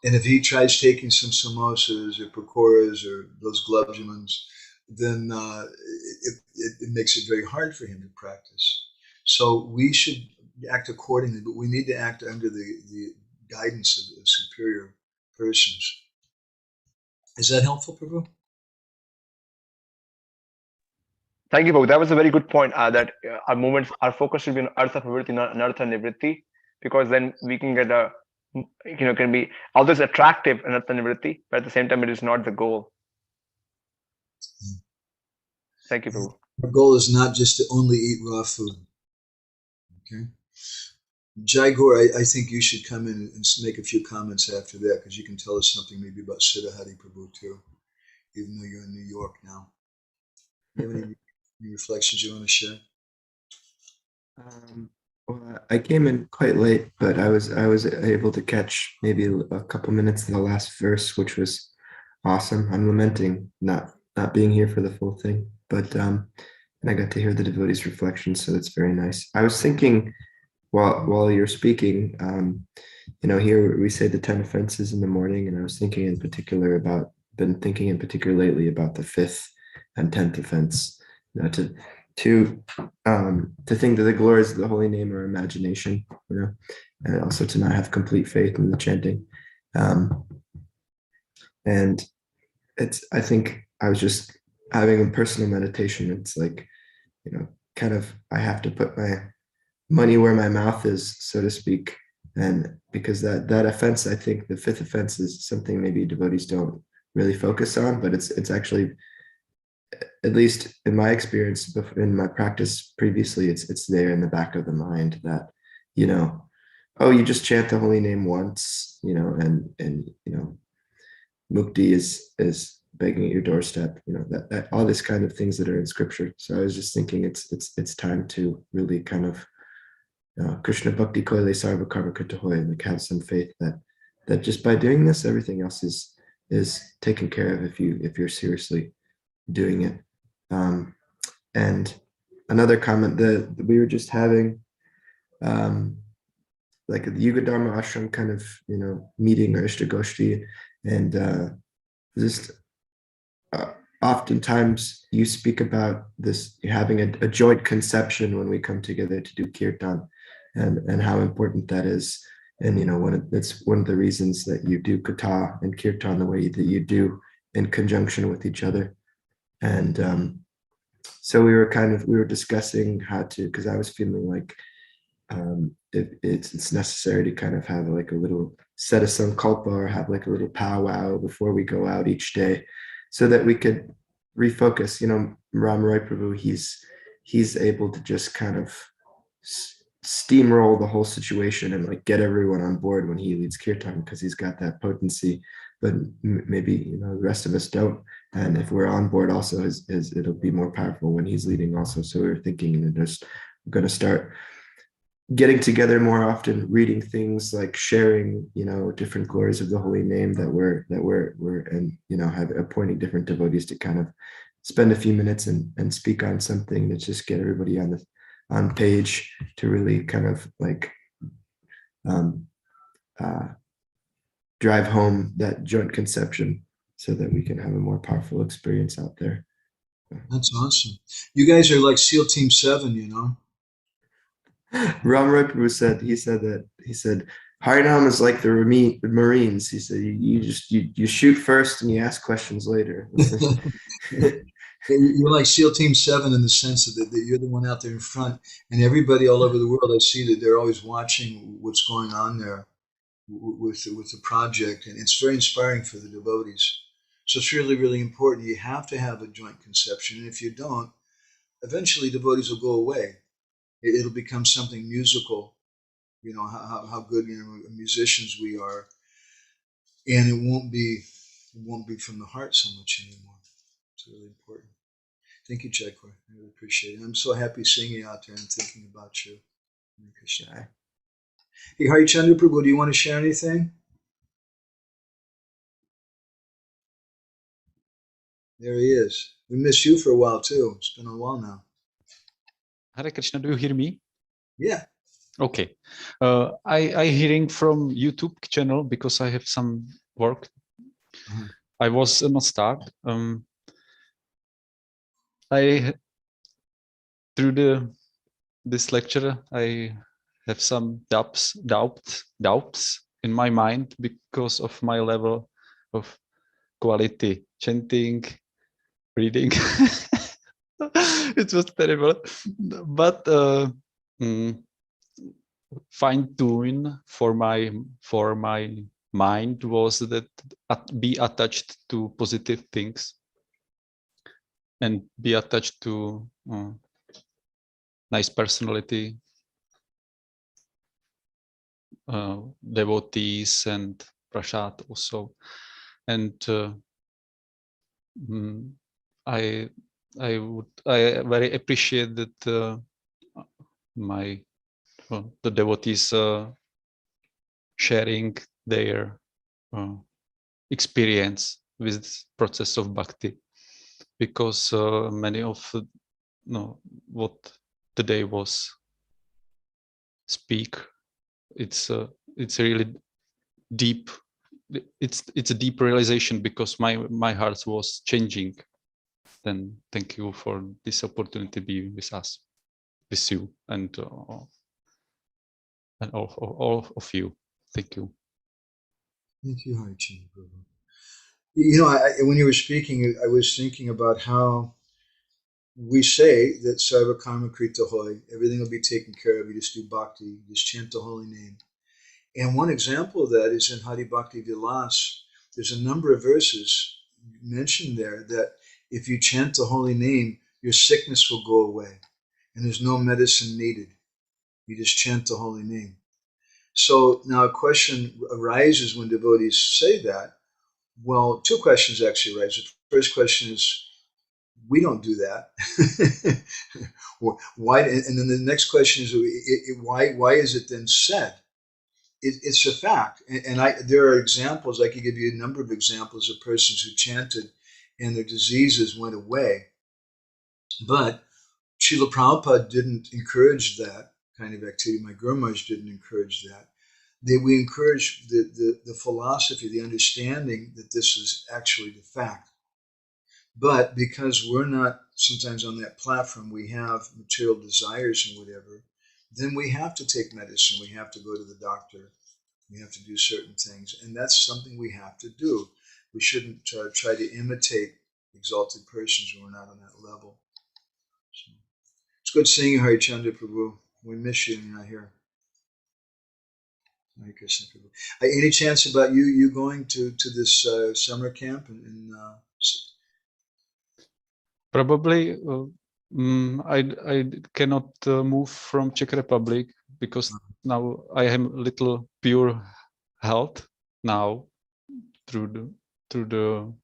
And if he tries taking some samosas or pakoras or those glubjamans, then it makes it very hard for him to practice. So we should act accordingly, but we need to act under the guidance of superior persons. Is that helpful, Prabhu? Thank you, Prabhu. That was a very good point, that our movements, our focus should be on artha pravritti, not anartha nivritti, because then we can get a, can be, although it's attractive, anartha nivritti, but at the same time, it is not the goal. Thank you, Prabhu. Our goal is not just to only eat raw food. Okay. Jai Gaur, I think you should come in and make a few comments after that, because you can tell us something maybe about Siddha Hariprabhu too, even though you're in New York now. Do you have any reflections you want to share? Well, I came in quite late, but I was able to catch maybe a couple minutes of the last verse, which was awesome. I'm lamenting not being here for the full thing, but and I got to hear the devotees' reflections, so that's very nice. I was thinking while you're speaking, here we say the 10 offenses in the morning, and I was thinking in particular lately about the 5th and 10th offense, to think that the glories of the holy name are imagination, and also to not have complete faith in the chanting. And I think I was just having a personal meditation. It's like, kind of, I have to put my money where my mouth is, so to speak, And because that offense, I think the fifth offense is something maybe devotees don't really focus on, but it's actually, at least in my experience, in my practice previously, it's there in the back of the mind that, oh, you just chant the holy name once, and mukti is begging at your doorstep, that all this kind of things that are in scripture. So I was just thinking it's time to really kind of Krishna bhakti koile sarva karma krita hoy, and have some faith that just by doing this, everything else is taken care of if you're seriously doing it. And another comment that we were just having, like the Yuga Dharma ashram kind of meeting or ishtagoshti, and just oftentimes you speak about this having a joint conception when we come together to do kirtan, and how important that is. And it's one of the reasons that you do katha and kirtan the way that you do in conjunction with each other. And so we were discussing how to, because I was feeling like it's necessary to kind of have like a little set of sankalpa, or have like a little powwow before we go out each day, so that we could refocus. Ram Roy Prabhu, he's able to just kind of steamroll the whole situation and like get everyone on board when he leads kirtan, because he's got that potency. But maybe the rest of us don't, and if we're on board also, it'll be more powerful when he's leading also. So we were thinking, we're going to start getting together more often, reading things, like sharing different glories of the holy name that we're and have appointing different devotees to kind of spend a few minutes and speak on something, to just get everybody on page, to really kind of like drive home that joint conception, so that we can have a more powerful experience out there. That's awesome. You guys are like SEAL Team 7, Ram Rai Prabhu said Harinam is like the Marines. He said you shoot first and you ask questions later. You're like SEAL Team 7 in the sense that you're the one out there in front, and everybody all over the world, I see that they're always watching what's going on there with the project, and it's very inspiring for the devotees. So it's really, really important. You have to have a joint conception, and if you don't, eventually devotees will go away. It'll become something musical, how good musicians we are, and it won't be from the heart so much anymore. It's really important. Thank you, Jaikor. I really appreciate it. I'm so happy seeing you out there and thinking about you. Hare Krishna. Hey, Harichandra Prabhu, do you want to share anything? There he is. We missed you for a while too. It's been a while now. Hare Krishna, do you hear me? Yeah. Okay. I hearing from YouTube channel because I have some work. I was not start. Through this lecture, I have some doubts in my mind because of my level of quality chanting, reading. It was terrible, but fine tune for my mind was that be attached to positive things and be attached to nice personality, devotees, and prasad also. And I very appreciate that the devotees sharing their experience with this process of bhakti, because many of what today was speak, it's really deep. It's a deep realization, because my heart was changing. Then thank you for this opportunity to be with us, with you, and all of you. Thank you. Thank you, Harichandra Prabhu. When you were speaking, I was thinking about how we say that sarva karma krita hoy, everything will be taken care of. You just do bhakti, you just chant the holy name. And one example of that is in Hari Bhakti Vilas. There's a number of verses mentioned there that if you chant the holy name, your sickness will go away. And there's no medicine needed. You just chant the holy name. So now a question arises when devotees say that. Well, two questions actually arise. The first question is, we don't do that. Why? And then the next question is, why is it then said? It's a fact. And there are examples. I could give you a number of examples of persons who chanted and their diseases went away. But Srila Prabhupada didn't encourage that kind of activity. My Guru Maharaj didn't encourage that. We encourage the philosophy, the understanding that this is actually the fact. But because we're not sometimes on that platform, we have material desires and whatever, then we have to take medicine. We have to go to the doctor. We have to do certain things. And that's something we have to do. We shouldn't try to imitate exalted persons when we're not on that level. So, it's good seeing you, Hari Chandra Prabhu. We miss you when you're not here. Hare Krishna Prabhu. Any chance about you going to this summer camp? Probably I cannot move from Czech Republic because now I am little pure health now through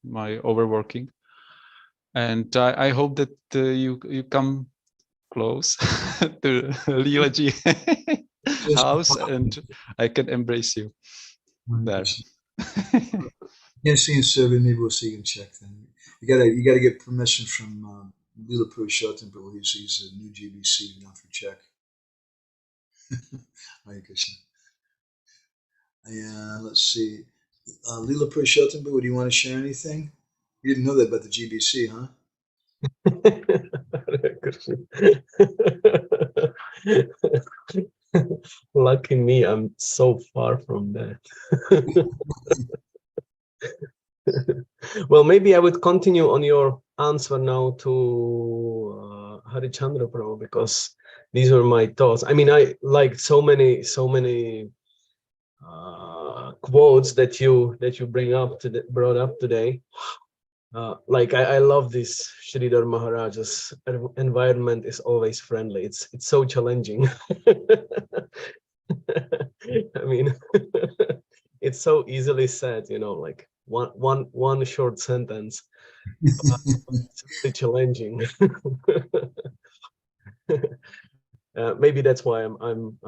my overworking, and I hope that you come close to Leelaji house and I can embrace you there. Can't see in Serbia, maybe we'll see you in Czech then. You gotta get permission from Leela Purushottam, but he's a new GBC, not for Czech. Hare Krishna. Let's see. Leela Purushottam, but do you want to share anything? You didn't know that about the GBC, huh? Lucky me, I'm so far from that. Well, maybe I would continue on your answer now to Harichandra Prabhu, because these were my thoughts. I mean, I like so many quotes that you brought up today. Like I love this Sridhar Maharaj's environment is always friendly. It's so challenging. I mean, it's so easily said, you know, like one short sentence, but it's really challenging. Maybe that's why I'm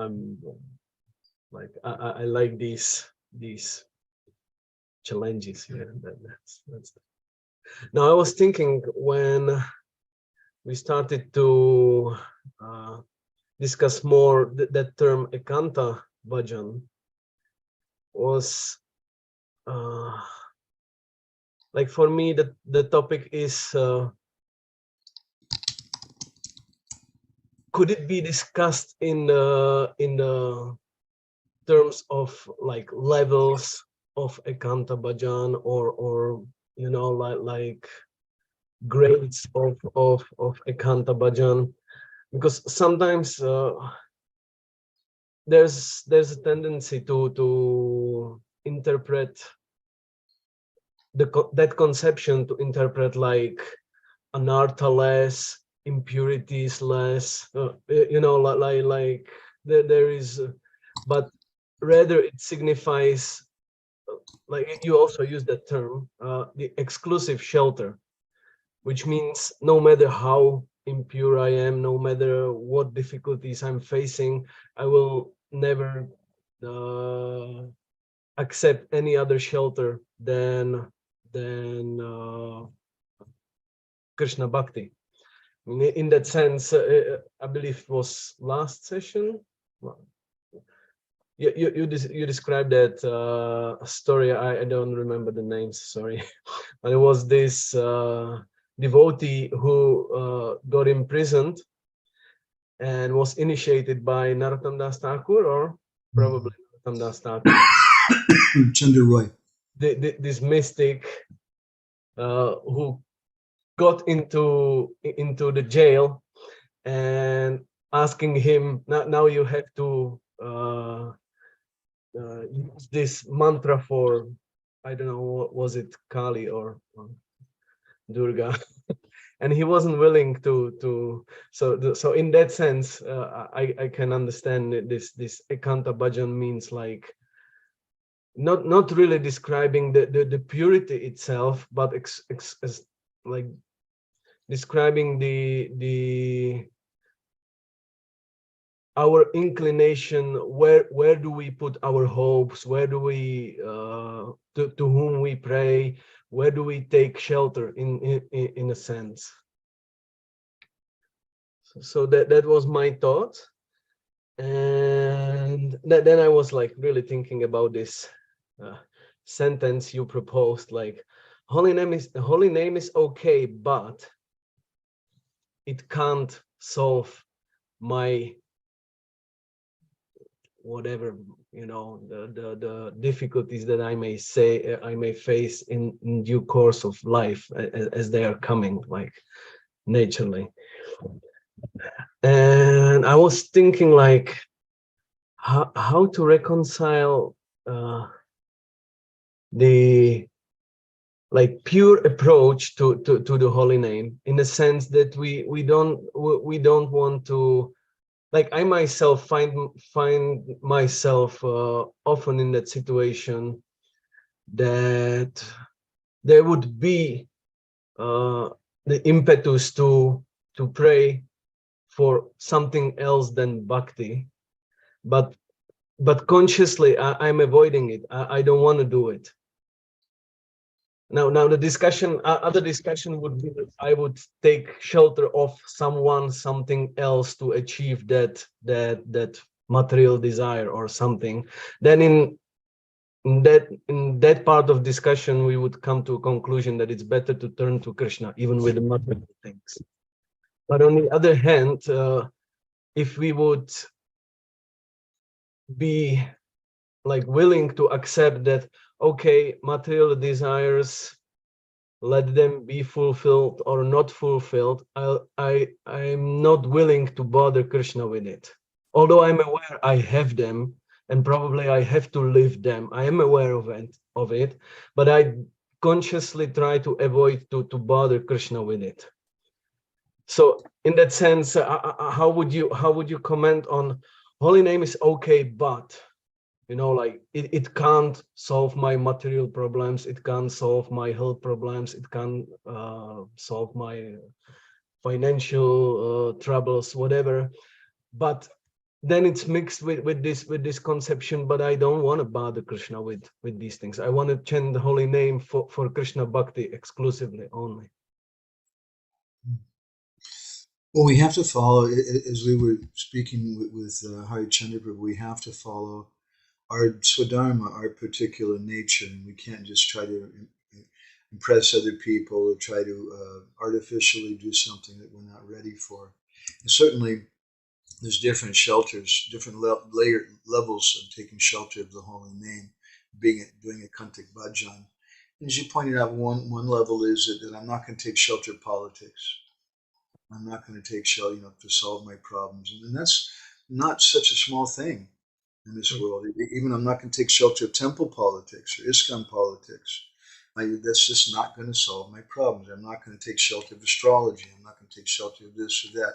like I like these challenges here. That's Now I was thinking when we started to discuss more that term ekanta bhajan was like, for me, the topic is could it be discussed in the terms of like levels of ekanta bhajan, or you know, like grades of ekanta bhajan, because sometimes there's a tendency to interpret that conception, to interpret like anartha less, impurities less, you know, like there is, but rather it signifies, like you also use that term, the exclusive shelter, which means no matter how impure I am, no matter what difficulties I'm facing, I will never accept any other shelter than Krishna Bhakti. I mean, in that sense, I believe it was last session. Well, you described that story. I don't remember the names, sorry, but it was this devotee who got imprisoned and was initiated by Narottam Das Thakur, or probably Narottam Das Thakur. Chandra Roy. This mystic who got into the jail and asking him, now you have to use this mantra for, I don't know, was it Kali or Durga? And he wasn't willing to. So in that sense, I can understand this ekanta bhajan means like not really describing the purity itself, but like describing the our inclination, where do we put our hopes, where do we to whom we pray, where do we take shelter in a sense. So that was my thought. And then I was like really thinking about this sentence you proposed, like holy name is okay, but it can't solve my whatever, the difficulties that I may face in due course of life as they are coming, like naturally. And I was thinking like how to reconcile the like pure approach to the holy name, in the sense that we don't want to, like I myself find myself often in that situation that there would be the impetus to pray for something else than bhakti, but consciously I'm avoiding it. I don't want to do it. Now the discussion, other discussion would be that I would take shelter of someone, something else to achieve that material desire or something. Then in that part of discussion, we would come to a conclusion that it's better to turn to Krishna, even with the material things. But on the other hand, if we would be like willing to accept that, okay, material desires, let them be fulfilled or not fulfilled, I'm not willing to bother Krishna with it. Although I'm aware I have them and probably I have to live them, I am aware of it, but I consciously try to avoid to bother Krishna with it. So in that sense, how would you comment on holy name is okay, but like it can't solve my material problems, it can't solve my health problems, it can't solve my financial troubles, whatever. But then it's mixed with this conception, but I don't want to bother Krishna with these things. I want to chant the holy name for Krishna bhakti exclusively only. Well, we have to follow, as we were speaking with Hari Chandra Prabhu, we have to follow our swadharma, our particular nature, and we can't just try to impress other people or try to artificially do something that we're not ready for. And certainly, there's different shelters, different levels of taking shelter of the holy name, doing a kantik bhajan. And as you pointed out, one level is that I'm not going to take shelter of politics. I'm not going to take shelter, to solve my problems. And that's not such a small thing in this world. Even I'm not going to take shelter of temple politics or ISKCON politics. That's just not going to solve my problems. I'm not going to take shelter of astrology. I'm not going to take shelter of this or that.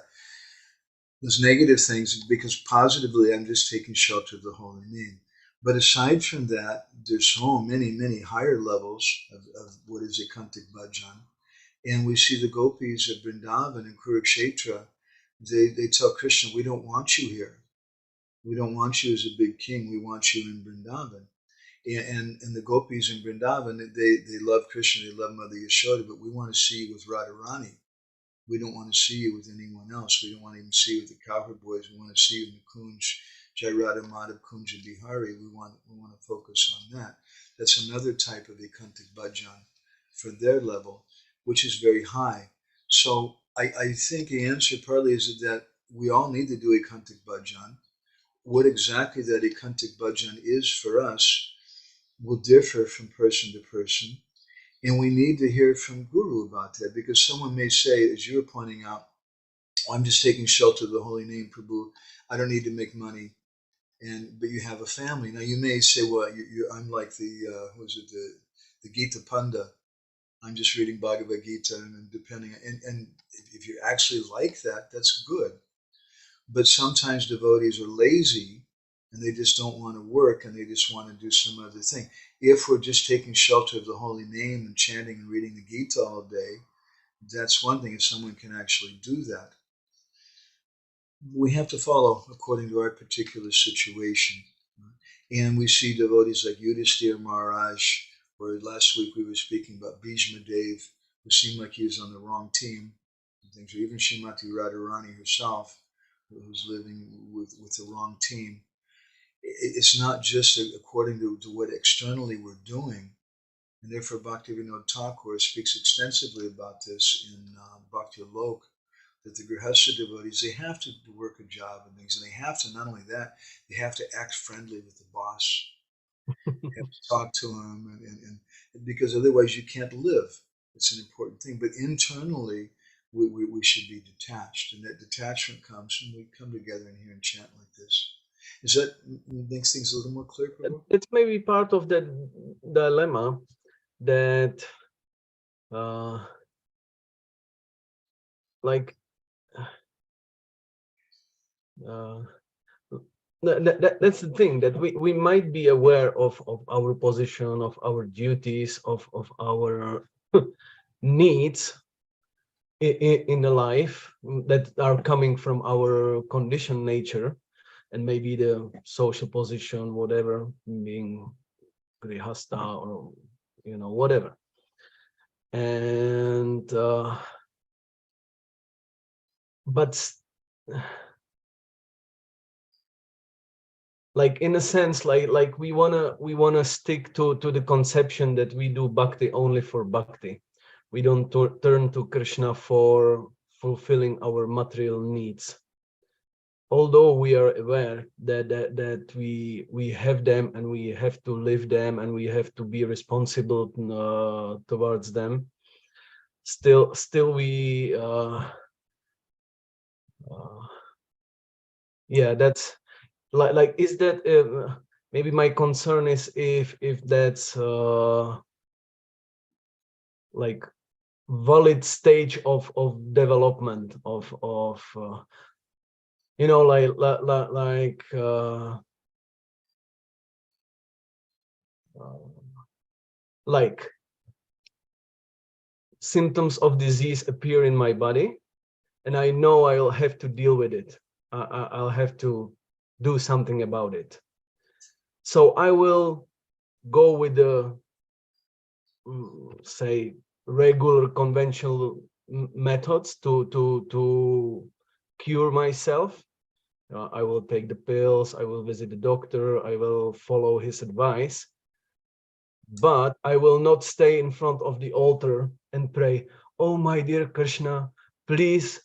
Those negative things, because positively I'm just taking shelter of the holy name. But aside from that, there's so many, many higher levels of what is a kantik bhajan. And we see the gopis of Vrindavan and Kurukshetra, they tell Krishna, we don't want you here. We don't want you as a big king. We want you in Vrindavan. And the gopis in Vrindavan, they love Krishna, they love Mother Yashoda, but we want to see you with Radharani. We don't want to see you with anyone else. We don't want to even see you with the cowherd boys. We want to see you in the Kunj, Jai Radha Madhav Kunja Bihari. We want to focus on that. That's another type of Ekantik Bhajan for their level, which is very high. So I think the answer partly is that we all need to do Ekantik Bhajan. What exactly that Ekantik Bhajan is for us will differ from person to person. And we need to hear from Guru about that, because someone may say, as you were pointing out, I'm just taking shelter of the holy name, Prabhu. I don't need to make money. but you have a family. Now you may say, well, I'm like the Gita Panda. I'm just reading Bhagavad Gita, and depending, and if you're actually like that, that's good. But sometimes devotees are lazy, and they just don't want to work, and they just want to do some other thing. If we're just taking shelter of the holy name and chanting and reading the Gita all day, that's one thing. If someone can actually do that, we have to follow according to our particular situation. And we see devotees like Yudhisthira Maharaj, where last week we were speaking about Bhishma Dev, who seemed like he was on the wrong team. Things, or even Srimati Radharani herself, who's living with the wrong team. It's not just according to what externally we're doing. And therefore Bhaktivedanta Thakur speaks extensively about this in Bhakti Alok, that the Grihastha devotees, they have to work a job and things, and they have to, not only that, they have to act friendly with the boss. They have to talk to him, and because otherwise you can't live. It's an important thing. But internally, we should be detached, and that detachment comes when we come together in here and chant like this. Is that makes things a little more clear, Prabhu? It's maybe part of that dilemma that like that's the thing, that we might be aware of our position, of our duties, of our needs in the life that are coming from our conditioned nature, and maybe the social position, whatever, being grihastha or whatever. And but like in a sense, like we wanna stick to the conception that we do bhakti only for bhakti. We don't turn to Krishna for fulfilling our material needs, although we are aware that we have them and we have to live them and we have to be responsible towards them. Still we yeah, that's like is that maybe my concern is if that's like valid stage of development of like symptoms of disease appear in my body, and I know I'll have to deal with it. I'll have to do something about it. So I will go with the, say, regular conventional methods to cure myself. I will take the pills, I will visit the doctor, I will follow his advice, but I will not stay in front of the altar and pray, "Oh, my dear Krishna, please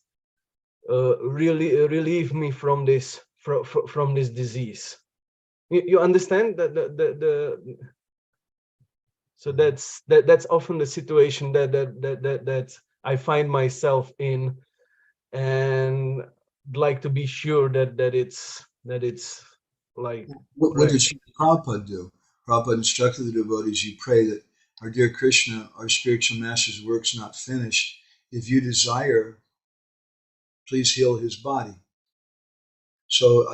really relieve me from this disease." You understand that so that's often the situation that I find myself in, and like to be sure that it's like. What did Srila Prabhupada do? Prabhupada instructed the devotees, you pray that our dear Krishna, our spiritual master's work's not finished. If you desire, please heal his body. So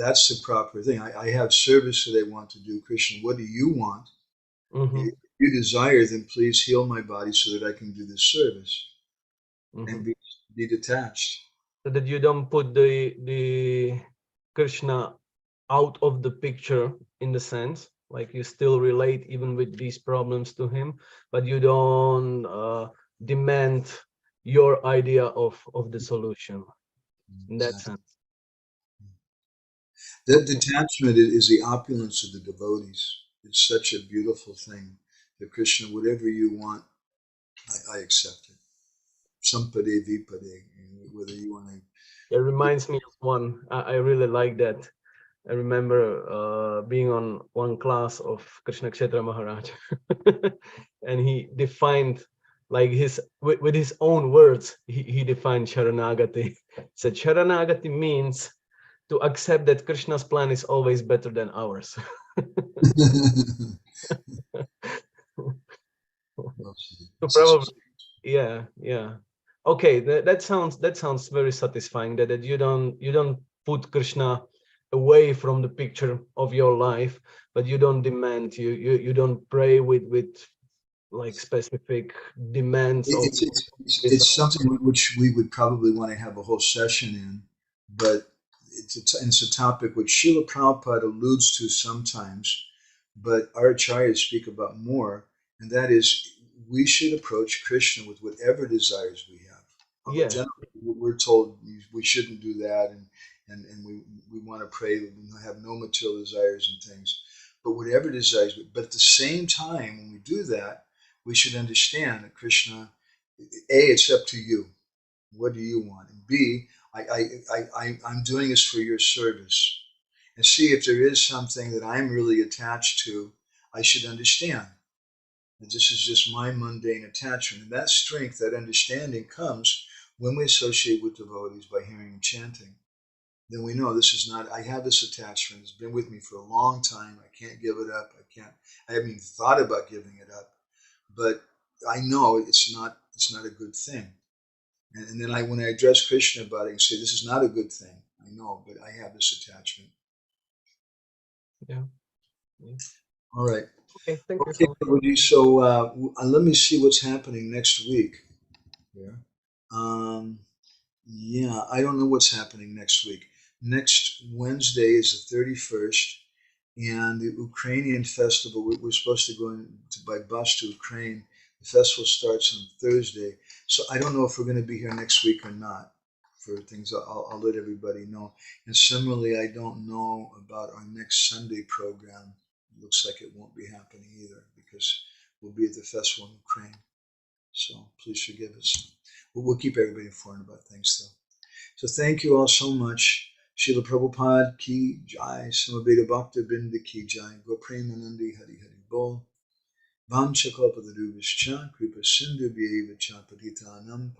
that's the proper thing. I have service that I want to do. Krishna, what do you want? If you desire, then please heal my body so that I can do this service and be detached. So that you don't put the Krishna out of the picture, in the sense, like you still relate even with these problems to him, but you don't demand your idea of the solution in that sense. That detachment is the opulence of the devotees. It's such a beautiful thing. That Krishna, whatever you want, I accept it. Sampade vipade, whether you want to. It reminds me of one. I really like that. I remember being on one class of Krishna Kshetra Maharaj, and he defined, like with his own words, he defined Sharanagati. Said Sharanagati means to accept that Krishna's plan is always better than ours. So probably, yeah. Okay, that sounds very satisfying. That you don't put Krishna away from the picture of your life, but you don't demand. You don't pray with like specific demands. It's something which we would probably want to have a whole session in, but it's a topic which Srila Prabhupada alludes to sometimes, but our acharyas speak about more, and that is we should approach Krishna with whatever desires we have. Although generally we're told we shouldn't do that, and we want to pray, we have no material desires and things, but whatever desires. But at the same time, when we do that, we should understand that Krishna, A, it's up to you. What do you want? And B, I'm doing this for your service. And C, if there is something that I'm really attached to, I should understand that this is just my mundane attachment. And that strength, that understanding comes when we associate with devotees by hearing and chanting. Then we know this is not, I have this attachment, it's been with me for a long time, I can't give it up, I haven't even thought about giving it up. But I know it's not a good thing. And then when I address Krishna about it and say, this is not a good thing, I know, but I have this attachment. Yeah. All right. Okay, thank you so much. So let me see what's happening next week. Yeah, I don't know what's happening next week. Next Wednesday is the 31st, and the Ukrainian festival, we're supposed to go by bus to Ukraine. The festival starts on Thursday, so I don't know if we're going to be here next week or not. For things, I'll let everybody know. And similarly, I don't know about our next Sunday program. It looks like it won't be happening either because we'll be at the festival in Ukraine. So please forgive us. We'll keep everybody informed about things, though. So thank you all so much. Srila Prabhupada ki jai, Samaveda Bhaktivedanta ki jai, Go Prema-nandi Hari Hari Bol, Vamcha Kalpatarubhascha, Kripa Sindhu Vyeva Cha Patitanam